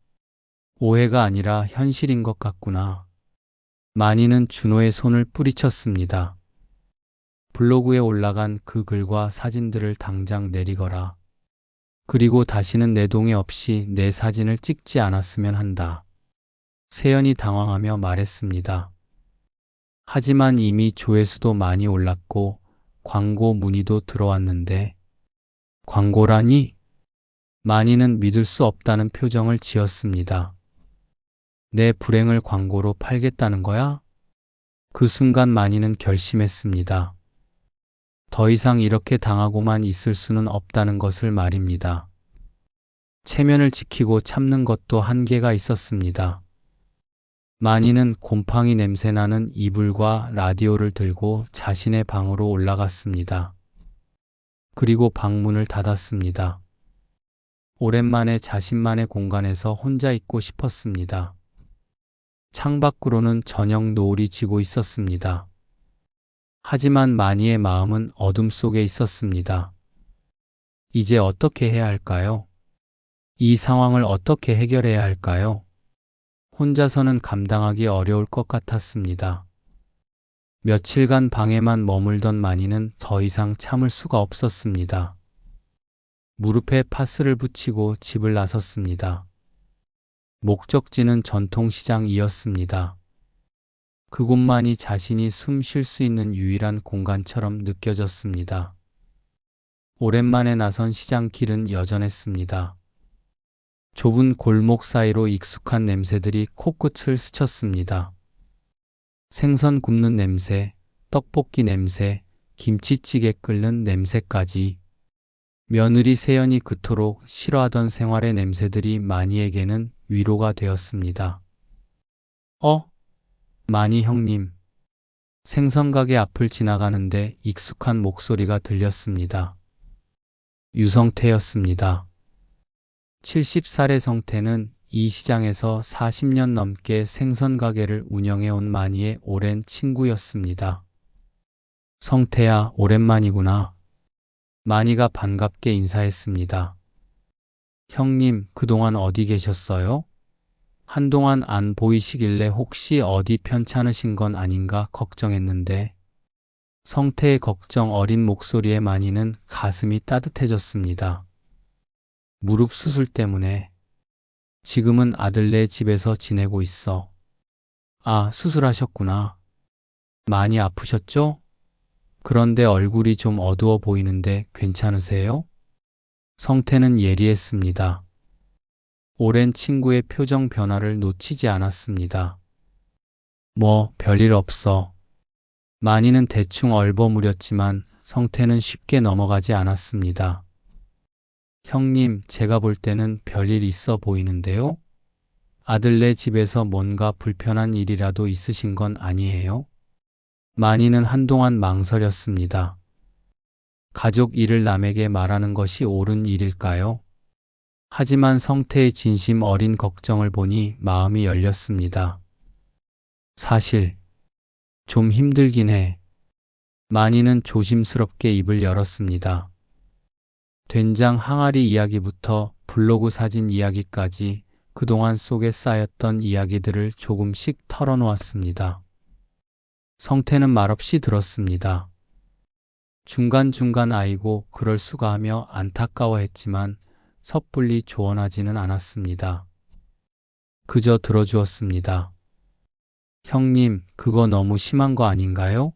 A: 오해가 아니라 현실인 것 같구나. 마니는 준호의 손을 뿌리쳤습니다. 블로그에 올라간 그 글과 사진들을 당장 내리거라. 그리고 다시는 내 동의 없이 내 사진을 찍지 않았으면 한다. 세연이 당황하며 말했습니다. 하지만 이미 조회수도 많이 올랐고 광고 문의도 들어왔는데. 광고라니? 마니는 믿을 수 없다는 표정을 지었습니다. 내 불행을 광고로 팔겠다는 거야? 그 순간 마니는 결심했습니다. 더 이상 이렇게 당하고만 있을 수는 없다는 것을 말입니다. 체면을 지키고 참는 것도 한계가 있었습니다. 마니는 곰팡이 냄새나는 이불과 라디오를 들고 자신의 방으로 올라갔습니다. 그리고 방문을 닫았습니다. 오랜만에 자신만의 공간에서 혼자 있고 싶었습니다. 창밖으로는 저녁 노을이 지고 있었습니다. 하지만 마니의 마음은 어둠 속에 있었습니다. 이제 어떻게 해야 할까요? 이 상황을 어떻게 해결해야 할까요? 혼자서는 감당하기 어려울 것 같았습니다. 며칠간 방에만 머물던 마니는 더 이상 참을 수가 없었습니다. 무릎에 파스를 붙이고 집을 나섰습니다. 목적지는 전통시장이었습니다. 그곳만이 자신이 숨 쉴 수 있는 유일한 공간처럼 느껴졌습니다. 오랜만에 나선 시장 길은 여전했습니다. 좁은 골목 사이로 익숙한 냄새들이 코끝을 스쳤습니다. 생선 굽는 냄새, 떡볶이 냄새, 김치찌개 끓는 냄새까지. 며느리 세연이 그토록 싫어하던 생활의 냄새들이 마니에게는 위로가 되었습니다. 마니 형님. 생선가게 앞을 지나가는데 익숙한 목소리가 들렸습니다. 유성태였습니다. 70살의 성태는 이 시장에서 40년 넘게 생선가게를 운영해온 마니의 오랜 친구였습니다. 성태야, 오랜만이구나. 마니가 반갑게 인사했습니다. 형님, 그동안 어디 계셨어요? 한동안 안 보이시길래 혹시 어디 편찮으신 건 아닌가 걱정했는데. 성태의 걱정 어린 목소리에 마니는 가슴이 따뜻해졌습니다. 무릎 수술 때문에. 지금은 아들네 집에서 지내고 있어. 아, 수술하셨구나. 많이 아프셨죠? 그런데 얼굴이 좀 어두워 보이는데 괜찮으세요? 성태는 예리했습니다. 오랜 친구의 표정 변화를 놓치지 않았습니다. 뭐, 별일 없어. 만이는 대충 얼버무렸지만 성태는 쉽게 넘어가지 않았습니다. 형님, 제가 볼 때는 별일 있어 보이는데요? 아들네 집에서 뭔가 불편한 일이라도 있으신 건 아니에요? 만이는 한동안 망설였습니다. 가족 일을 남에게 말하는 것이 옳은 일일까요? 하지만 성태의 진심 어린 걱정을 보니 마음이 열렸습니다. 사실, 좀 힘들긴 해. 만이는 조심스럽게 입을 열었습니다. 된장 항아리 이야기부터 블로그 사진 이야기까지 그동안 속에 쌓였던 이야기들을 조금씩 털어놓았습니다. 성태는 말없이 들었습니다. 중간중간 아이고 그럴 수가 하며 안타까워했지만 섣불리 조언하지는 않았습니다. 그저 들어주었습니다. 형님, 그거 너무 심한 거 아닌가요?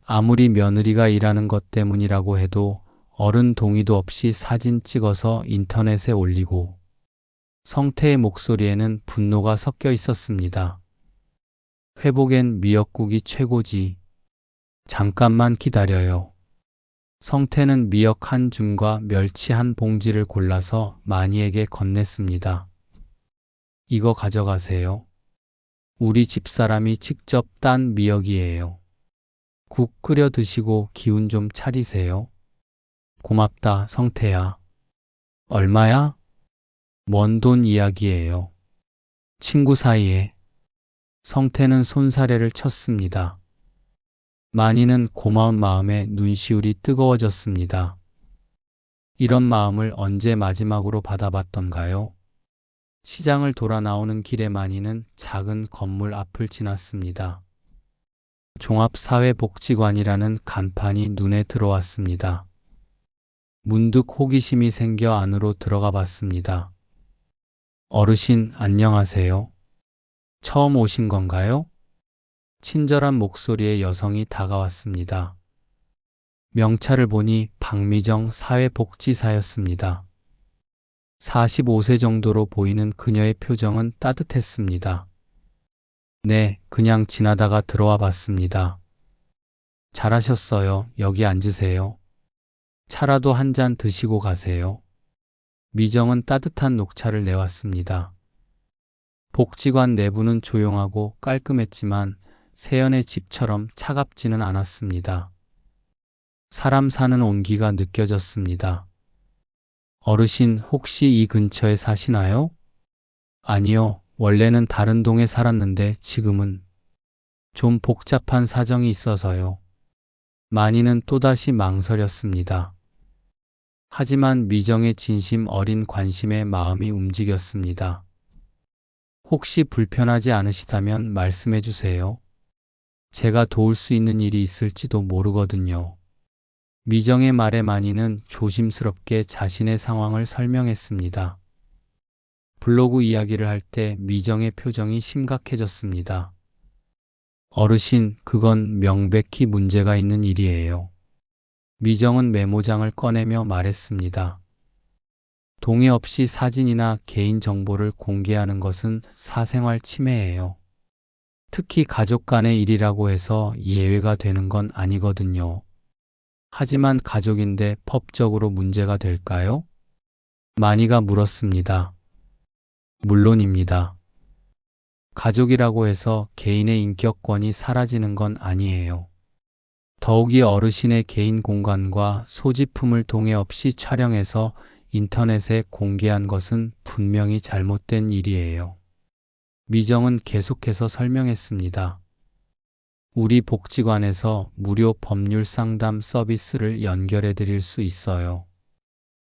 A: 아무리 며느리가 일하는 것 때문이라고 해도 어른 동의도 없이 사진 찍어서 인터넷에 올리고. 성태의 목소리에는 분노가 섞여 있었습니다. 회복엔 미역국이 최고지. 잠깐만 기다려요. 성태는 미역 한 줌과 멸치 한 봉지를 골라서 마니에게 건넸습니다. 이거 가져가세요. 우리 집사람이 직접 딴 미역이에요. 국 끓여 드시고 기운 좀 차리세요. 고맙다, 성태야. 얼마야? 먼 돈 이야기예요. 친구 사이에. 성태는 손사래를 쳤습니다. 마니는 고마운 마음에 눈시울이 뜨거워졌습니다. 이런 마음을 언제 마지막으로 받아봤던가요? 시장을 돌아 나오는 길에 마니는 작은 건물 앞을 지났습니다. 종합사회복지관이라는 간판이 눈에 들어왔습니다. 문득 호기심이 생겨 안으로 들어가 봤습니다. 어르신, 안녕하세요. 처음 오신 건가요? 친절한 목소리의 여성이 다가왔습니다. 명찰을 보니 박미정 사회복지사였습니다. 45세 정도로 보이는 그녀의 표정은 따뜻했습니다. 네, 그냥 지나다가 들어와 봤습니다. 잘하셨어요. 여기 앉으세요. 차라도 한 잔 드시고 가세요. 미정은 따뜻한 녹차를 내왔습니다. 복지관 내부는 조용하고 깔끔했지만 세연의 집처럼 차갑지는 않았습니다. 사람 사는 온기가 느껴졌습니다. 어르신, 혹시 이 근처에 사시나요? 아니요, 원래는 다른 동에 살았는데 지금은 좀 복잡한 사정이 있어서요. 마니는 또다시 망설였습니다. 하지만 미정의 진심 어린 관심에 마음이 움직였습니다. 혹시 불편하지 않으시다면 말씀해 주세요. 제가 도울 수 있는 일이 있을지도 모르거든요. 미정의 말에 마니는 조심스럽게 자신의 상황을 설명했습니다. 블로그 이야기를 할 때 미정의 표정이 심각해졌습니다. 어르신, 그건 명백히 문제가 있는 일이에요. 미정은 메모장을 꺼내며 말했습니다. 동의 없이 사진이나 개인 정보를 공개하는 것은 사생활 침해예요. 특히 가족 간의 일이라고 해서 예외가 되는 건 아니거든요. 하지만 가족인데 법적으로 문제가 될까요? 마니가 물었습니다. 물론입니다. 가족이라고 해서 개인의 인격권이 사라지는 건 아니에요. 더욱이 어르신의 개인 공간과 소지품을 동의 없이 촬영해서 인터넷에 공개한 것은 분명히 잘못된 일이에요. 미정은 계속해서 설명했습니다. 우리 복지관에서 무료 법률 상담 서비스를 연결해 드릴 수 있어요.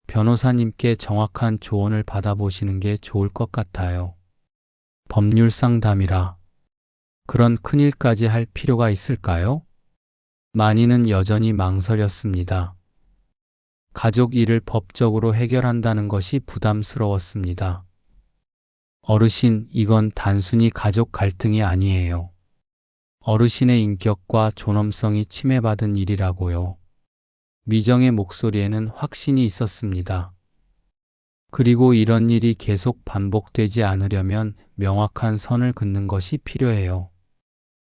A: 변호사님께 정확한 조언을 받아보시는 게 좋을 것 같아요. 법률 상담이라 그런 큰일까지 할 필요가 있을까요? 마니는 여전히 망설였습니다. 가족 일을 법적으로 해결한다는 것이 부담스러웠습니다. 어르신, 이건 단순히 가족 갈등이 아니에요. 어르신의 인격과 존엄성이 침해받은 일이라고요. 미정의 목소리에는 확신이 있었습니다. 그리고 이런 일이 계속 반복되지 않으려면 명확한 선을 긋는 것이 필요해요.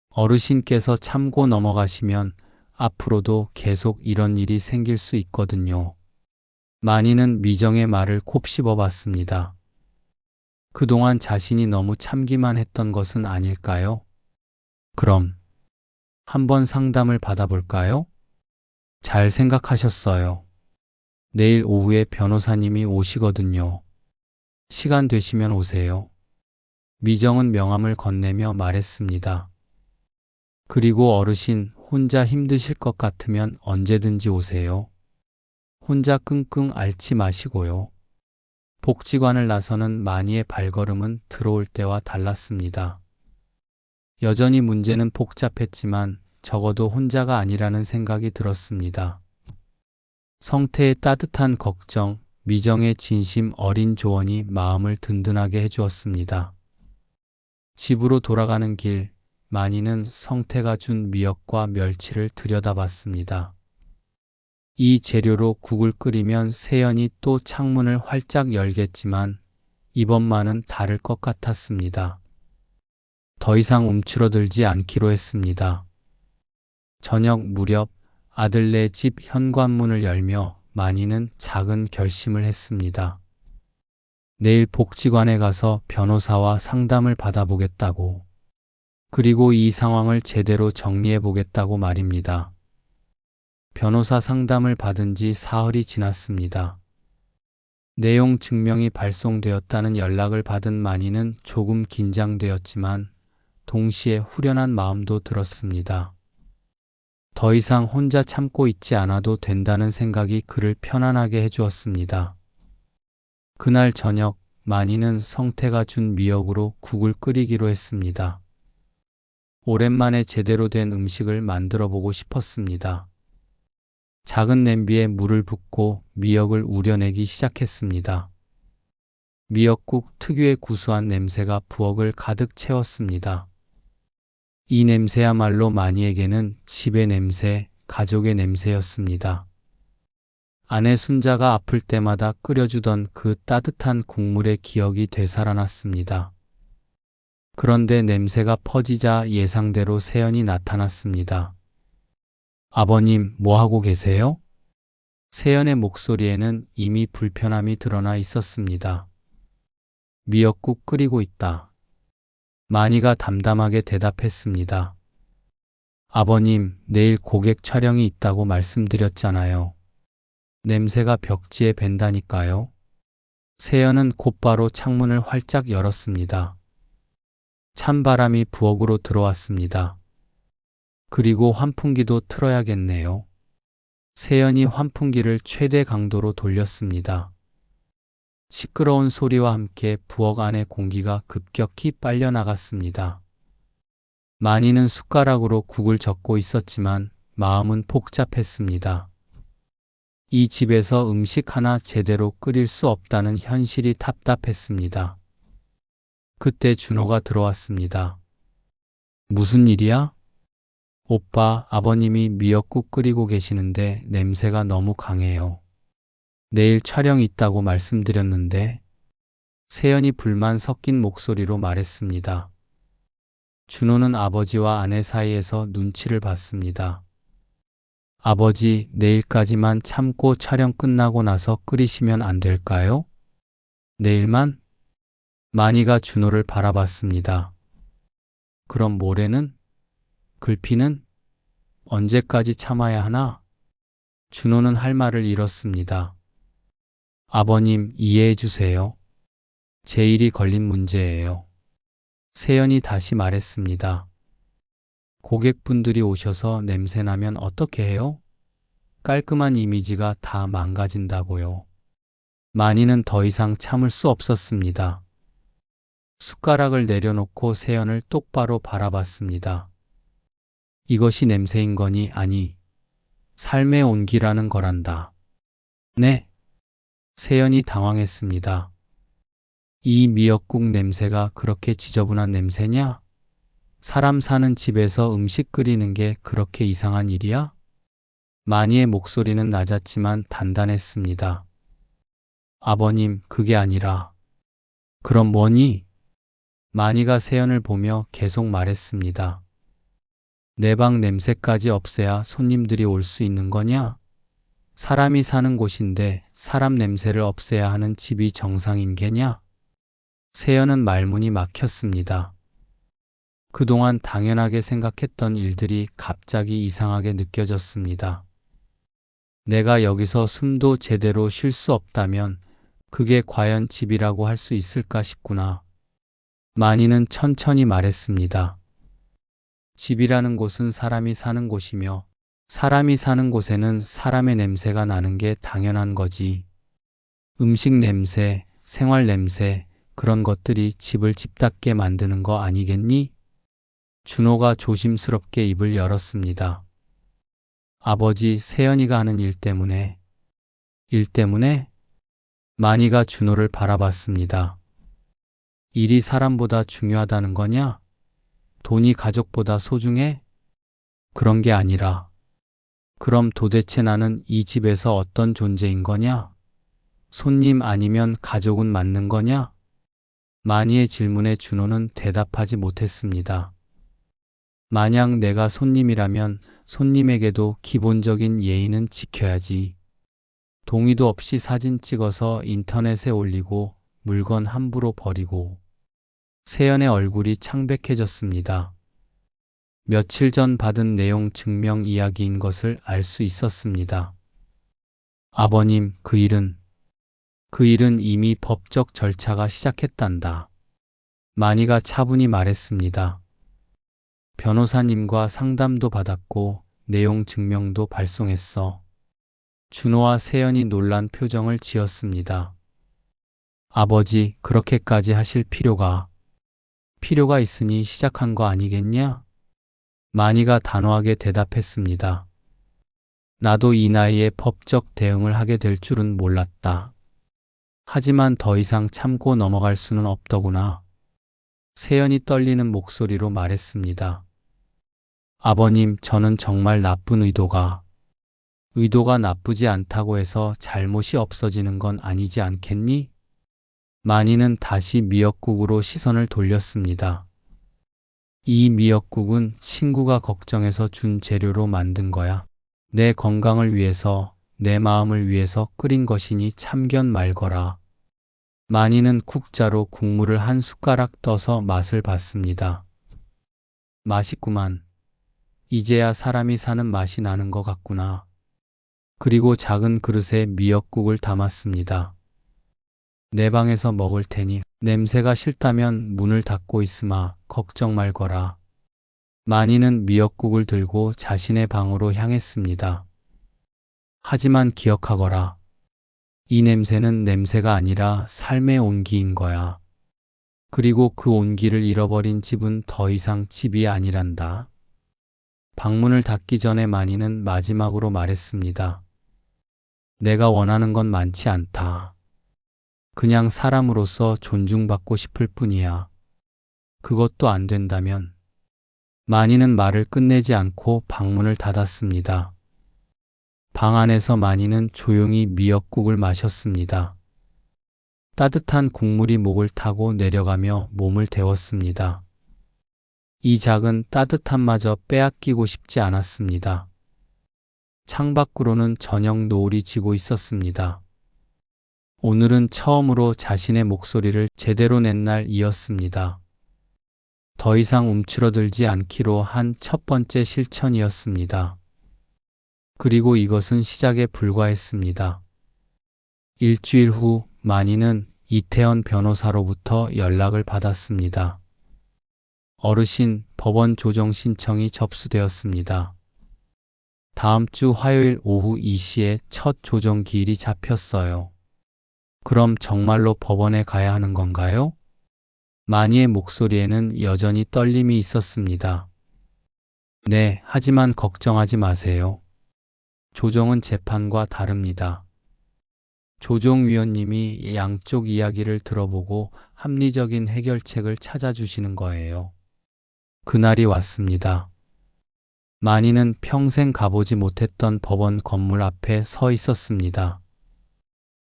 A: 어르신께서 참고 넘어가시면 앞으로도 계속 이런 일이 생길 수 있거든요. 만이는 미정의 말을 곱씹어 봤습니다. 그동안 자신이 너무 참기만 했던 것은 아닐까요? 그럼 한번 상담을 받아볼까요? 잘 생각하셨어요. 내일 오후에 변호사님이 오시거든요. 시간 되시면 오세요. 미정은 명함을 건네며 말했습니다. 그리고 어르신 혼자 힘드실 것 같으면 언제든지 오세요. 혼자 끙끙 앓지 마시고요. 복지관을 나서는 만이의 발걸음은 들어올 때와 달랐습니다. 여전히 문제는 복잡했지만 적어도 혼자가 아니라는 생각이 들었습니다. 성태의 따뜻한 걱정, 미정의 진심 어린 조언이 마음을 든든하게 해주었습니다. 집으로 돌아가는 길, 만이는 성태가 준 미역과 멸치를 들여다봤습니다. 이 재료로 국을 끓이면 세연이 또 창문을 활짝 열겠지만 이번만은 다를 것 같았습니다. 더 이상 움츠러들지 않기로 했습니다. 저녁 무렵 아들네 집 현관문을 열며 만이는 작은 결심을 했습니다. 내일 복지관에 가서 변호사와 상담을 받아보겠다고. 그리고 이 상황을 제대로 정리해 보겠다고 말입니다. 변호사 상담을 받은 지 사흘이 지났습니다. 내용 증명이 발송되었다는 연락을 받은 만이는 조금 긴장되었지만 동시에 후련한 마음도 들었습니다. 더 이상 혼자 참고 있지 않아도 된다는 생각이 그를 편안하게 해주었습니다. 그날 저녁 만이는 성태가 준 미역으로 국을 끓이기로 했습니다. 오랜만에 제대로 된 음식을 만들어 보고 싶었습니다. 작은 냄비에 물을 붓고 미역을 우려내기 시작했습니다. 미역국 특유의 구수한 냄새가 부엌을 가득 채웠습니다. 이 냄새야말로 만이에게는 집의 냄새, 가족의 냄새였습니다. 아내 순자가 아플 때마다 끓여주던 그 따뜻한 국물의 기억이 되살아났습니다. 그런데 냄새가 퍼지자 예상대로 세연이 나타났습니다. 아버님, 뭐 하고 계세요? 세연의 목소리에는 이미 불편함이 드러나 있었습니다. 미역국 끓이고 있다. 만이가 담담하게 대답했습니다. 아버님, 내일 고객 촬영이 있다고 말씀드렸잖아요. 냄새가 벽지에 밴다니까요. 세연은 곧바로 창문을 활짝 열었습니다. 찬바람이 부엌으로 들어왔습니다. 그리고 환풍기도 틀어야겠네요. 세연이 환풍기를 최대 강도로 돌렸습니다. 시끄러운 소리와 함께 부엌 안의 공기가 급격히 빨려나갔습니다. 만이는 숟가락으로 국을 젓고 있었지만 마음은 복잡했습니다. 이 집에서 음식 하나 제대로 끓일 수 없다는 현실이 답답했습니다. 그때 준호가 들어왔습니다. 무슨 일이야? 오빠, 아버님이 미역국 끓이고 계시는데 냄새가 너무 강해요. 내일 촬영 있다고 말씀드렸는데. 세연이 불만 섞인 목소리로 말했습니다. 준호는 아버지와 아내 사이에서 눈치를 봤습니다. 아버지, 내일까지만 참고 촬영 끝나고 나서 끓이시면 안 될까요? 내일만? 만이가 준호를 바라봤습니다. 그럼 모레는? 글피는? 언제까지 참아야 하나? 준호는 할 말을 잃었습니다. 아버님, 이해해 주세요. 제 일이 걸린 문제예요. 세연이 다시 말했습니다. 고객분들이 오셔서 냄새나면 어떻게 해요? 깔끔한 이미지가 다 망가진다고요. 만이는 더 이상 참을 수 없었습니다. 숟가락을 내려놓고 세연을 똑바로 바라봤습니다. 이것이 냄새인 거니? 아니, 삶의 온기라는 거란다. 네. 세연이 당황했습니다. 이 미역국 냄새가 그렇게 지저분한 냄새냐? 사람 사는 집에서 음식 끓이는 게 그렇게 이상한 일이야? 마니의 목소리는 낮았지만 단단했습니다. 아버님, 그게 아니라. 그럼 뭐니? 마니가 세연을 보며 계속 말했습니다. 내 방 냄새까지 없애야 손님들이 올 수 있는 거냐? 사람이 사는 곳인데 사람 냄새를 없애야 하는 집이 정상인 게냐? 세연은 말문이 막혔습니다. 그동안 당연하게 생각했던 일들이 갑자기 이상하게 느껴졌습니다. 내가 여기서 숨도 제대로 쉴 수 없다면 그게 과연 집이라고 할 수 있을까 싶구나. 마니는 천천히 말했습니다. 집이라는 곳은 사람이 사는 곳이며 사람이 사는 곳에는 사람의 냄새가 나는 게 당연한 거지. 음식 냄새, 생활 냄새, 그런 것들이 집을 집답게 만드는 거 아니겠니? 준호가 조심스럽게 입을 열었습니다. 아버지, 세연이가 하는 일 때문에. 일 때문에? 마니가 준호를 바라봤습니다. 일이 사람보다 중요하다는 거냐? 돈이 가족보다 소중해? 그런 게 아니라. 그럼 도대체 나는 이 집에서 어떤 존재인 거냐? 손님 아니면 가족은 맞는 거냐? 마니의 질문에 준호는 대답하지 못했습니다. 만약 내가 손님이라면 손님에게도 기본적인 예의는 지켜야지. 동의도 없이 사진 찍어서 인터넷에 올리고 물건 함부로 버리고. 세연의 얼굴이 창백해졌습니다. 며칠 전 받은 내용 증명 이야기인 것을 알 수 있었습니다. 아버님, 그 일은 이미 법적 절차가 시작했단다. 마니가 차분히 말했습니다. 변호사님과 상담도 받았고 내용 증명도 발송했어. 준호와 세연이 놀란 표정을 지었습니다. 아버지, 그렇게까지 하실 필요가 있으니 시작한 거 아니겠냐? 마니가 단호하게 대답했습니다. 나도 이 나이에 법적 대응을 하게 될 줄은 몰랐다. 하지만 더 이상 참고 넘어갈 수는 없더구나. 세연이 떨리는 목소리로 말했습니다. 아버님, 저는 정말 나쁜 의도가 나쁘지 않다고 해서 잘못이 없어지는 건 아니지 않겠니? 마니는 다시 미역국으로 시선을 돌렸습니다. 이 미역국은 친구가 걱정해서 준 재료로 만든 거야. 내 건강을 위해서, 내 마음을 위해서 끓인 것이니 참견 말거라. 마니는 국자로 국물을 한 숟가락 떠서 맛을 봤습니다. 맛있구만. 이제야 사람이 사는 맛이 나는 것 같구나. 그리고 작은 그릇에 미역국을 담았습니다. 내 방에서 먹을 테니 냄새가 싫다면 문을 닫고 있으마. 걱정 말거라. 마니는 미역국을 들고 자신의 방으로 향했습니다. 하지만 기억하거라. 이 냄새는 냄새가 아니라 삶의 온기인 거야. 그리고 그 온기를 잃어버린 집은 더 이상 집이 아니란다. 방문을 닫기 전에 마니는 마지막으로 말했습니다. 내가 원하는 건 많지 않다. 그냥 사람으로서 존중받고 싶을 뿐이야. 그것도 안 된다면. 마니는 말을 끝내지 않고 방문을 닫았습니다. 방 안에서 마니는 조용히 미역국을 마셨습니다. 따뜻한 국물이 목을 타고 내려가며 몸을 데웠습니다. 이 작은 따뜻함마저 빼앗기고 싶지 않았습니다. 창밖으로는 저녁 노을이 지고 있었습니다. 오늘은 처음으로 자신의 목소리를 제대로 낸 날이었습니다. 더 이상 움츠러들지 않기로 한 첫 번째 실천이었습니다. 그리고 이것은 시작에 불과했습니다. 일주일 후 마니는 이태원 변호사로부터 연락을 받았습니다. 어르신, 법원 조정 신청이 접수되었습니다. 다음 주 화요일 오후 2시에 첫 조정 기일이 잡혔어요. 그럼 정말로 법원에 가야 하는 건가요? 마니의 목소리에는 여전히 떨림이 있었습니다. 네, 하지만 걱정하지 마세요. 조정은 재판과 다릅니다. 조정위원님이 양쪽 이야기를 들어보고 합리적인 해결책을 찾아주시는 거예요. 그날이 왔습니다. 만희는 평생 가보지 못했던 법원 건물 앞에 서 있었습니다.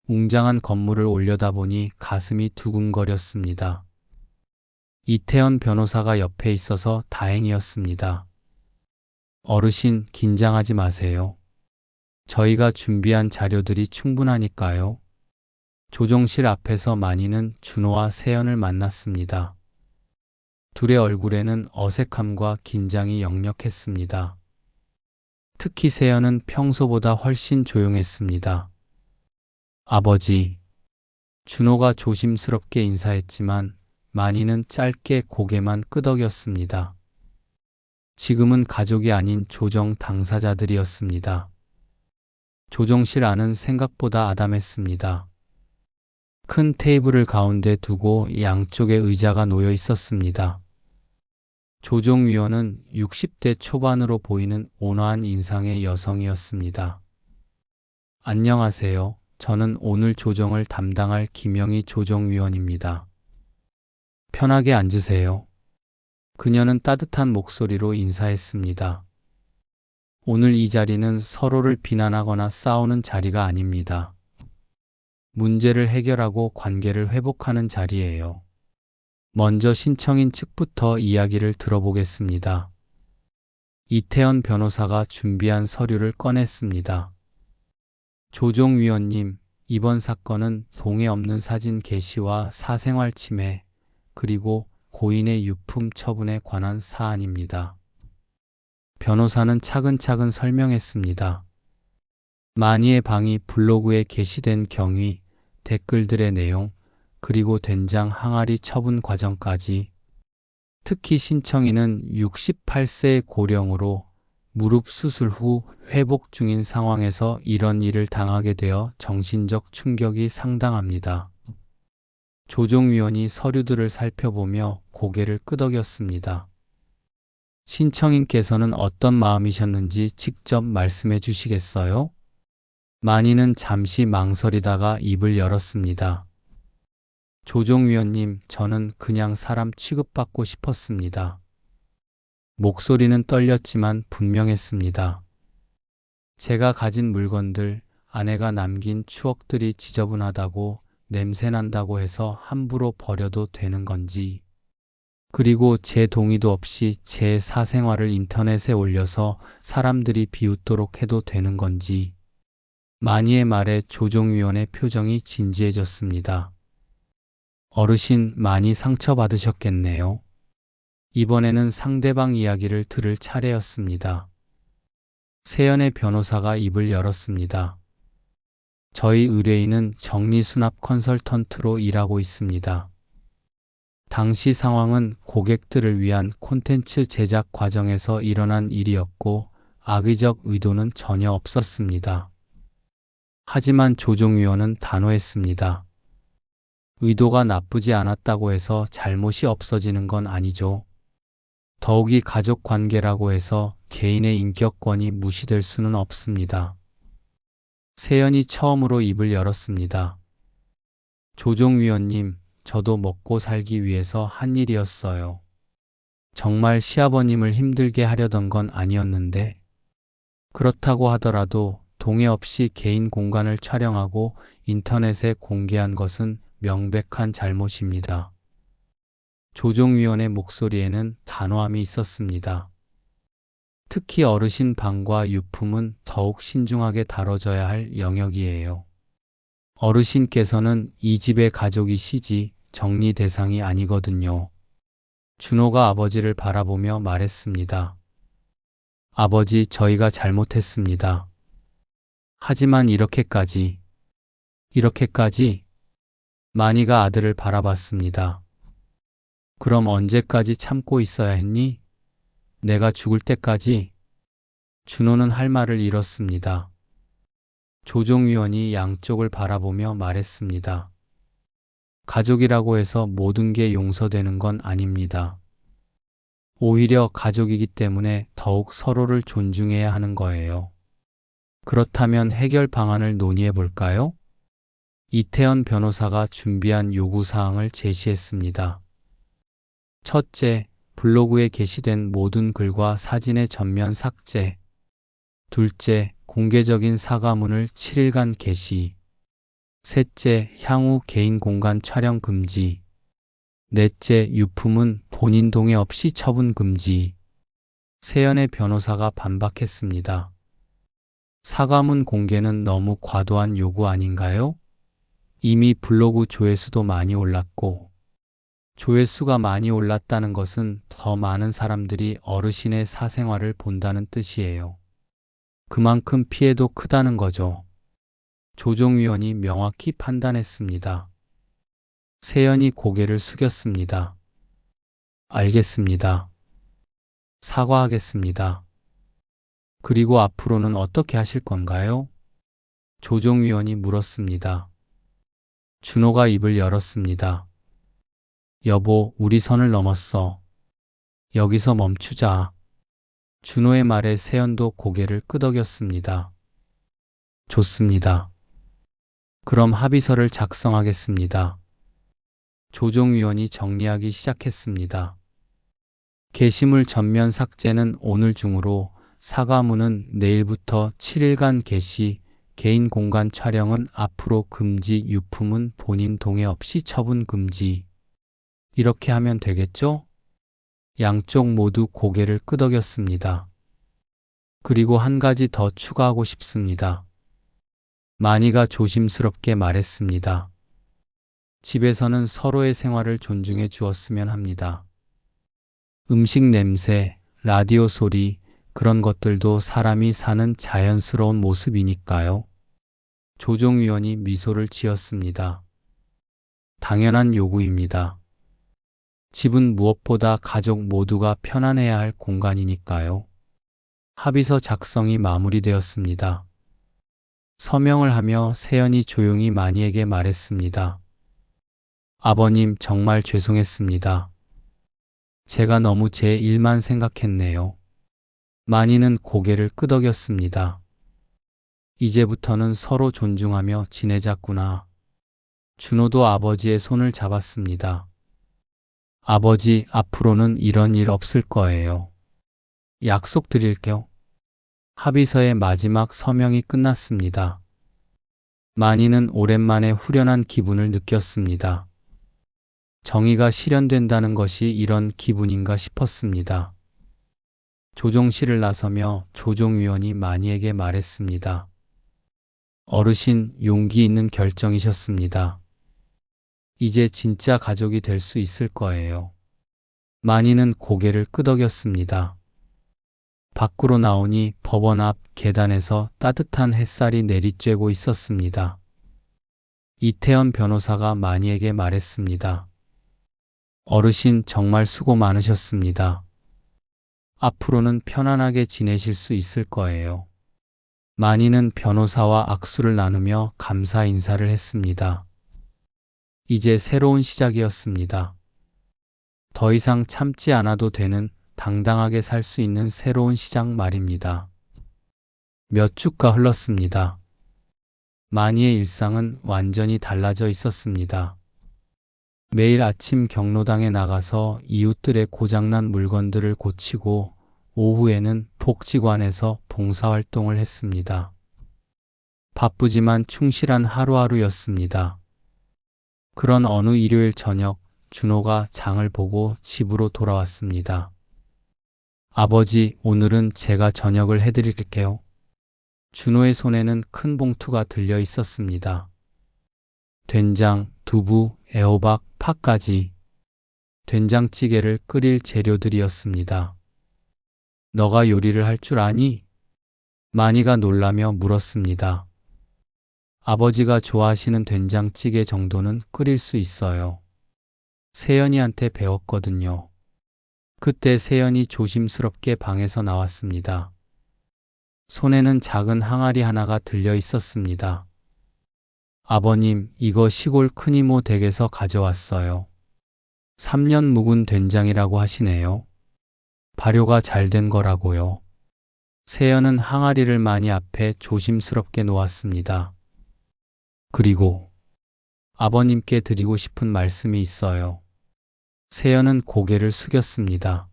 A: 웅장한 건물을 올려다보니 가슴이 두근거렸습니다. 이태원 변호사가 옆에 있어서 다행이었습니다. 어르신, 긴장하지 마세요. 저희가 준비한 자료들이 충분하니까요. 조종실 앞에서 만희는 준호와 세연을 만났습니다. 둘의 얼굴에는 어색함과 긴장이 역력했습니다. 특히 세연은 평소보다 훨씬 조용했습니다. 아버지. 준호가 조심스럽게 인사했지만 만희는 짧게 고개만 끄덕였습니다. 지금은 가족이 아닌 조정 당사자들이었습니다. 조종실 안은 생각보다 아담했습니다. 큰 테이블을 가운데 두고 양쪽에 의자가 놓여 있었습니다. 조종위원은 60대 초반으로 보이는 온화한 인상의 여성이었습니다. 안녕하세요. 저는 오늘 조정을 담당할 김영희 조정위원입니다. 편하게 앉으세요. 그녀는 따뜻한 목소리로 인사했습니다. 오늘 이 자리는 서로를 비난하거나 싸우는 자리가 아닙니다. 문제를 해결하고 관계를 회복하는 자리예요. 먼저 신청인 측부터 이야기를 들어보겠습니다. 이태원 변호사가 준비한 서류를 꺼냈습니다. 조종위원님, 이번 사건은 동의 없는 사진 게시와 사생활 침해, 그리고 고인의 유품 처분에 관한 사안입니다. 변호사는 차근차근 설명했습니다. 만희의 방이 블로그에 게시된 경위, 댓글들의 내용, 그리고 된장 항아리 처분 과정까지. 특히 신청인은 68세의 고령으로 무릎 수술 후 회복 중인 상황에서 이런 일을 당하게 되어 정신적 충격이 상당합니다. 조종위원이 서류들을 살펴보며 고개를 끄덕였습니다. 신청인께서는 어떤 마음이셨는지 직접 말씀해 주시겠어요? 만희는 잠시 망설이다가 입을 열었습니다. 조종위원님, 저는 그냥 사람 취급받고 싶었습니다. 목소리는 떨렸지만 분명했습니다. 제가 가진 물건들, 아내가 남긴 추억들이 지저분하다고 냄새난다고 해서 함부로 버려도 되는 건지, 그리고 제 동의도 없이 제 사생활을 인터넷에 올려서 사람들이 비웃도록 해도 되는 건지. 만희의 말에 조종위원의 표정이 진지해졌습니다. 어르신, 많이 상처받으셨겠네요. 이번에는 상대방 이야기를 들을 차례였습니다. 세연의 변호사가 입을 열었습니다. 저희 의뢰인은 정리수납 컨설턴트로 일하고 있습니다. 당시 상황은 고객들을 위한 콘텐츠 제작 과정에서 일어난 일이었고 악의적 의도는 전혀 없었습니다. 하지만 조종위원은 단호했습니다. 의도가 나쁘지 않았다고 해서 잘못이 없어지는 건 아니죠. 더욱이 가족 관계라고 해서 개인의 인격권이 무시될 수는 없습니다. 세연이 처음으로 입을 열었습니다. 조종위원님, 저도 먹고 살기 위해서 한 일이었어요. 정말 시아버님을 힘들게 하려던 건 아니었는데, 그렇다고 하더라도 동의 없이 개인 공간을 촬영하고 인터넷에 공개한 것은 명백한 잘못입니다. 조종위원의 목소리에는 단호함이 있었습니다. 특히 어르신 방과 유품은 더욱 신중하게 다뤄져야 할 영역이에요. 어르신께서는 이 집의 가족이시지 정리 대상이 아니거든요. 준호가 아버지를 바라보며 말했습니다. 아버지, 저희가 잘못했습니다. 하지만 이렇게까지. 만희가 아들을 바라봤습니다. 그럼 언제까지 참고 있어야 했니? 내가 죽을 때까지? 준호는 할 말을 잃었습니다. 조종위원이 양쪽을 바라보며 말했습니다. 가족이라고 해서 모든 게 용서되는 건 아닙니다. 오히려 가족이기 때문에 더욱 서로를 존중해야 하는 거예요. 그렇다면 해결 방안을 논의해 볼까요? 이태원 변호사가 준비한 요구사항을 제시했습니다. 첫째, 블로그에 게시된 모든 글과 사진의 전면 삭제. 둘째, 공개적인 사과문을 7일간 게시. 셋째, 향후 개인 공간 촬영 금지. 넷째, 유품은 본인 동의 없이 처분 금지. 세연의 변호사가 반박했습니다. 사과문 공개는 너무 과도한 요구 아닌가요? 이미 블로그 조회수도 많이 올랐고, 조회수가 많이 올랐다는 것은 더 많은 사람들이 어르신의 사생활을 본다는 뜻이에요. 그만큼 피해도 크다는 거죠. 조정위원이 명확히 판단했습니다. 세연이 고개를 숙였습니다. 알겠습니다. 사과하겠습니다. 그리고 앞으로는 어떻게 하실 건가요? 조정위원이 물었습니다. 준호가 입을 열었습니다. 여보, 우리 선을 넘었어. 여기서 멈추자. 준호의 말에 세연도 고개를 끄덕였습니다. 좋습니다. 그럼 합의서를 작성하겠습니다. 조정위원이 정리하기 시작했습니다. 게시물 전면 삭제는 오늘 중으로, 사과문은 내일부터 7일간 게시, 개인 공간 촬영은 앞으로 금지, 유품은 본인 동의 없이 처분 금지. 이렇게 하면 되겠죠? 양쪽 모두 고개를 끄덕였습니다. 그리고 한 가지 더 추가하고 싶습니다. 마니가 조심스럽게 말했습니다. 집에서는 서로의 생활을 존중해 주었으면 합니다. 음식 냄새, 라디오 소리, 그런 것들도 사람이 사는 자연스러운 모습이니까요. 조정위원이 미소를 지었습니다. 당연한 요구입니다. 집은 무엇보다 가족 모두가 편안해야 할 공간이니까요. 합의서 작성이 마무리되었습니다. 서명을 하며 세연이 조용히 마니에게 말했습니다. 아버님, 정말 죄송했습니다. 제가 너무 제 일만 생각했네요. 마니는 고개를 끄덕였습니다. 이제부터는 서로 존중하며 지내자꾸나. 준호도 아버지의 손을 잡았습니다. 아버지, 앞으로는 이런 일 없을 거예요. 약속드릴게요. 합의서의 마지막 서명이 끝났습니다. 마니는 오랜만에 후련한 기분을 느꼈습니다. 정의가 실현된다는 것이 이런 기분인가 싶었습니다. 조종실을 나서며 조종위원이 마니에게 말했습니다. 어르신, 용기 있는 결정이셨습니다. 이제 진짜 가족이 될 수 있을 거예요. 마니는 고개를 끄덕였습니다. 밖으로 나오니 법원 앞 계단에서 따뜻한 햇살이 내리쬐고 있었습니다. 이태원 변호사가 마니에게 말했습니다. 어르신, 정말 수고 많으셨습니다. 앞으로는 편안하게 지내실 수 있을 거예요. 마니는 변호사와 악수를 나누며 감사 인사를 했습니다. 이제 새로운 시작이었습니다. 더 이상 참지 않아도 되는, 당당하게 살 수 있는 새로운 시작 말입니다. 몇 주가 흘렀습니다. 마니의 일상은 완전히 달라져 있었습니다. 매일 아침 경로당에 나가서 이웃들의 고장난 물건들을 고치고, 오후에는 복지관에서 봉사활동을 했습니다. 바쁘지만 충실한 하루하루였습니다. 그런 어느 일요일 저녁, 준호가 장을 보고 집으로 돌아왔습니다. 아버지, 오늘은 제가 저녁을 해드릴게요. 준호의 손에는 큰 봉투가 들려 있었습니다. 된장, 두부, 애호박, 파까지. 된장찌개를 끓일 재료들이었습니다. 너가 요리를 할 줄 아니? 마니가 놀라며 물었습니다. 아버지가 좋아하시는 된장찌개 정도는 끓일 수 있어요. 세연이한테 배웠거든요. 그때 세연이 조심스럽게 방에서 나왔습니다. 손에는 작은 항아리 하나가 들려 있었습니다. 아버님, 이거 시골 큰이모 댁에서 가져왔어요. 3년 묵은 된장이라고 하시네요. 발효가 잘 된 거라고요. 세연은 항아리를 마니 앞에 조심스럽게 놓았습니다. 그리고 아버님께 드리고 싶은 말씀이 있어요. 세연은 고개를 숙였습니다.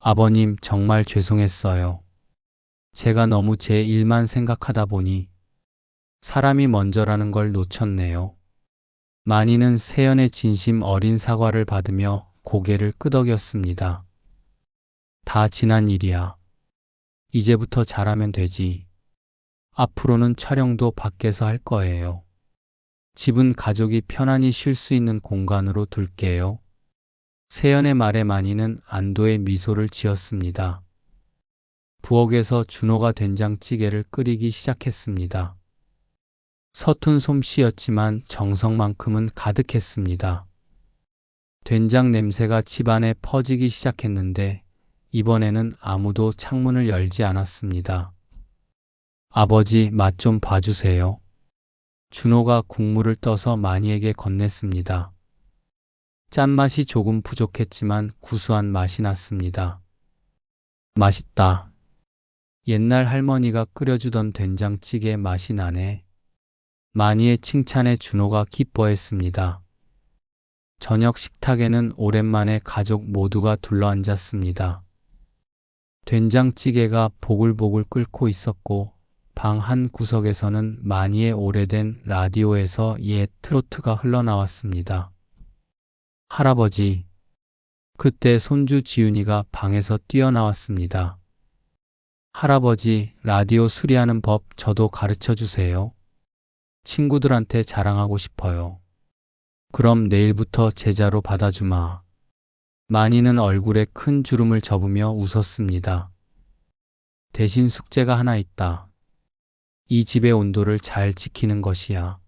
A: 아버님, 정말 죄송했어요. 제가 너무 제 일만 생각하다 보니 사람이 먼저라는 걸 놓쳤네요. 마니는 세연의 진심 어린 사과를 받으며 고개를 끄덕였습니다. 다 지난 일이야. 이제부터 잘하면 되지. 앞으로는 촬영도 밖에서 할 거예요. 집은 가족이 편안히 쉴 수 있는 공간으로 둘게요. 세연의 말에 마니는 안도의 미소를 지었습니다. 부엌에서 준호가 된장찌개를 끓이기 시작했습니다. 서툰 솜씨였지만 정성만큼은 가득했습니다. 된장 냄새가 집안에 퍼지기 시작했는데 이번에는 아무도 창문을 열지 않았습니다. 아버지, 맛 좀 봐주세요. 준호가 국물을 떠서 마니에게 건넸습니다. 짠맛이 조금 부족했지만 구수한 맛이 났습니다. 맛있다. 옛날 할머니가 끓여주던 된장찌개 맛이 나네. 마니의 칭찬에 준호가 기뻐했습니다. 저녁 식탁에는 오랜만에 가족 모두가 둘러앉았습니다. 된장찌개가 보글보글 끓고 있었고 방 한 구석에서는 마니의 오래된 라디오에서 옛 트로트가 흘러나왔습니다. 할아버지. 그때 손주 지윤이가 방에서 뛰어나왔습니다. 할아버지, 라디오 수리하는 법 저도 가르쳐 주세요. 친구들한테 자랑하고 싶어요. 그럼 내일부터 제자로 받아주마. 마니는 얼굴에 큰 주름을 접으며 웃었습니다. 대신 숙제가 하나 있다. 이 집의 온도를 잘 지키는 것이야.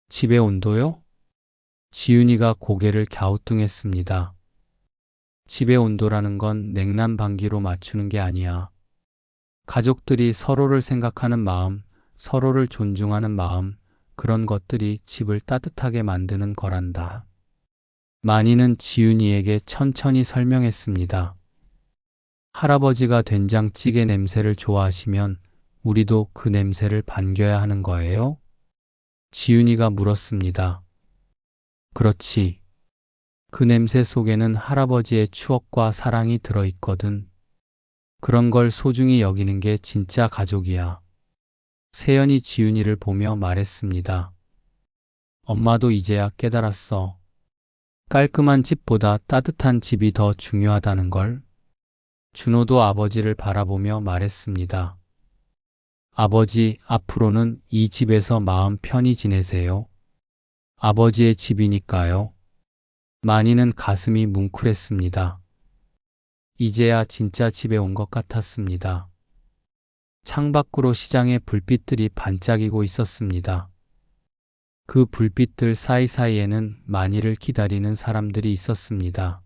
A: 집의 온도요? 지윤이가 고개를 갸우뚱했습니다. 집의 온도라는 건 냉난방기로 맞추는 게 아니야. 가족들이 서로를 생각하는 마음, 서로를 존중하는 마음, 그런 것들이 집을 따뜻하게 만드는 거란다. 마니는 지윤이에게 천천히 설명했습니다. 할아버지가 된장찌개 냄새를 좋아하시면 우리도 그 냄새를 반겨야 하는 거예요? 지윤이가 물었습니다. 그렇지. 그 냄새 속에는 할아버지의 추억과 사랑이 들어있거든. 그런 걸 소중히 여기는 게 진짜 가족이야. 세연이 지윤이를 보며 말했습니다. 엄마도 이제야 깨달았어. 깔끔한 집보다 따뜻한 집이 더 중요하다는 걸. 준호도 아버지를 바라보며 말했습니다. 아버지, 앞으로는 이 집에서 마음 편히 지내세요. 아버지의 집이니까요. 마니는 가슴이 뭉클했습니다. 이제야 진짜 집에 온 것 같았습니다. 창밖으로 시장의 불빛들이 반짝이고 있었습니다. 그 불빛들 사이사이에는 마니를 기다리는 사람들이 있었습니다.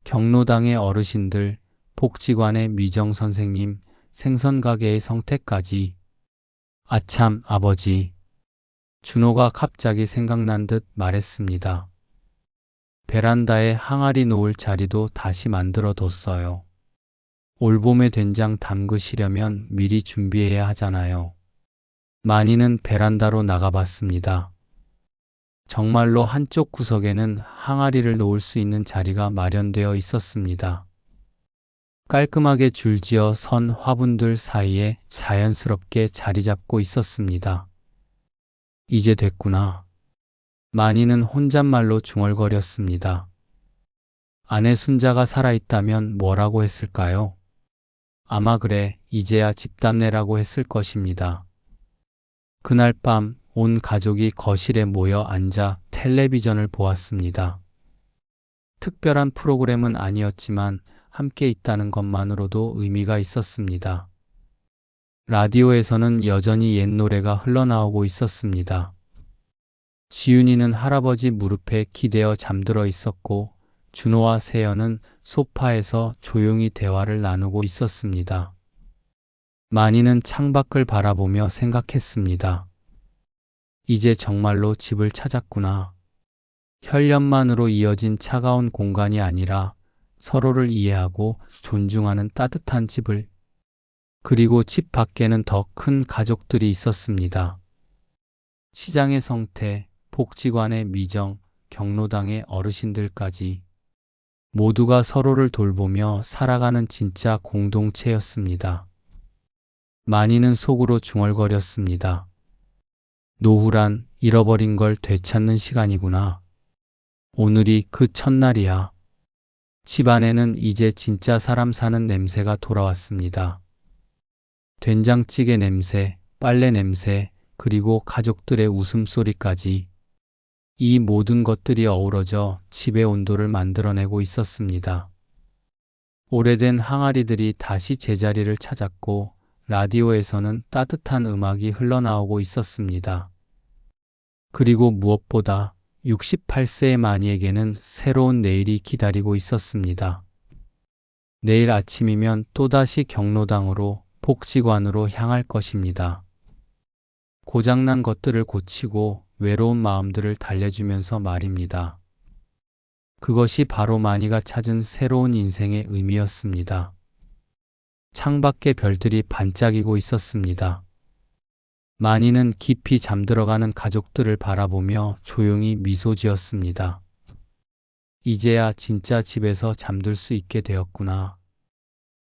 A: 경로당의 어르신들, 복지관의 미정 선생님, 생선가게의 성택까지. 아참, 아버지. 준호가 갑자기 생각난 듯 말했습니다. 베란다에 항아리 놓을 자리도 다시 만들어 뒀어요. 올봄에 된장 담그시려면 미리 준비해야 하잖아요. 마니는 베란다로 나가봤습니다. 정말로 한쪽 구석에는 항아리를 놓을 수 있는 자리가 마련되어 있었습니다. 깔끔하게 줄지어 선 화분들 사이에 자연스럽게 자리 잡고 있었습니다. 이제 됐구나. 마니는 혼잣말로 중얼거렸습니다. 아내 순자가 살아있다면 뭐라고 했을까요? 아마 그래, 이제야 집답내라고 했을 것입니다. 그날 밤 온 가족이 거실에 모여 앉아 텔레비전을 보았습니다. 특별한 프로그램은 아니었지만 함께 있다는 것만으로도 의미가 있었습니다. 라디오에서는 여전히 옛 노래가 흘러나오고 있었습니다. 지윤이는 할아버지 무릎에 기대어 잠들어 있었고 준호와 세연은 소파에서 조용히 대화를 나누고 있었습니다. 마니는 창밖을 바라보며 생각했습니다. 이제 정말로 집을 찾았구나. 혈연만으로 이어진 차가운 공간이 아니라 서로를 이해하고 존중하는 따뜻한 집을. 그리고 집 밖에는 더 큰 가족들이 있었습니다. 시장의 성태, 복지관의 미정, 경로당의 어르신들까지. 모두가 서로를 돌보며 살아가는 진짜 공동체였습니다. 마니는 속으로 중얼거렸습니다. 노후란 잃어버린 걸 되찾는 시간이구나. 오늘이 그 첫날이야. 집안에는 이제 진짜 사람 사는 냄새가 돌아왔습니다. 된장찌개 냄새, 빨래 냄새, 그리고 가족들의 웃음소리까지. 이 모든 것들이 어우러져 집의 온도를 만들어내고 있었습니다. 오래된 항아리들이 다시 제자리를 찾았고 라디오에서는 따뜻한 음악이 흘러나오고 있었습니다. 그리고 무엇보다 68세의 마니에게는 새로운 내일이 기다리고 있었습니다. 내일 아침이면 또다시 경로당으로 복지관으로 향할 것입니다. 고장난 것들을 고치고 외로운 마음들을 달래주면서 말입니다. 그것이 바로 마니가 찾은 새로운 인생의 의미였습니다. 창밖에 별들이 반짝이고 있었습니다. 마니는 깊이 잠들어가는 가족들을 바라보며 조용히 미소 지었습니다. 이제야 진짜 집에서 잠들 수 있게 되었구나.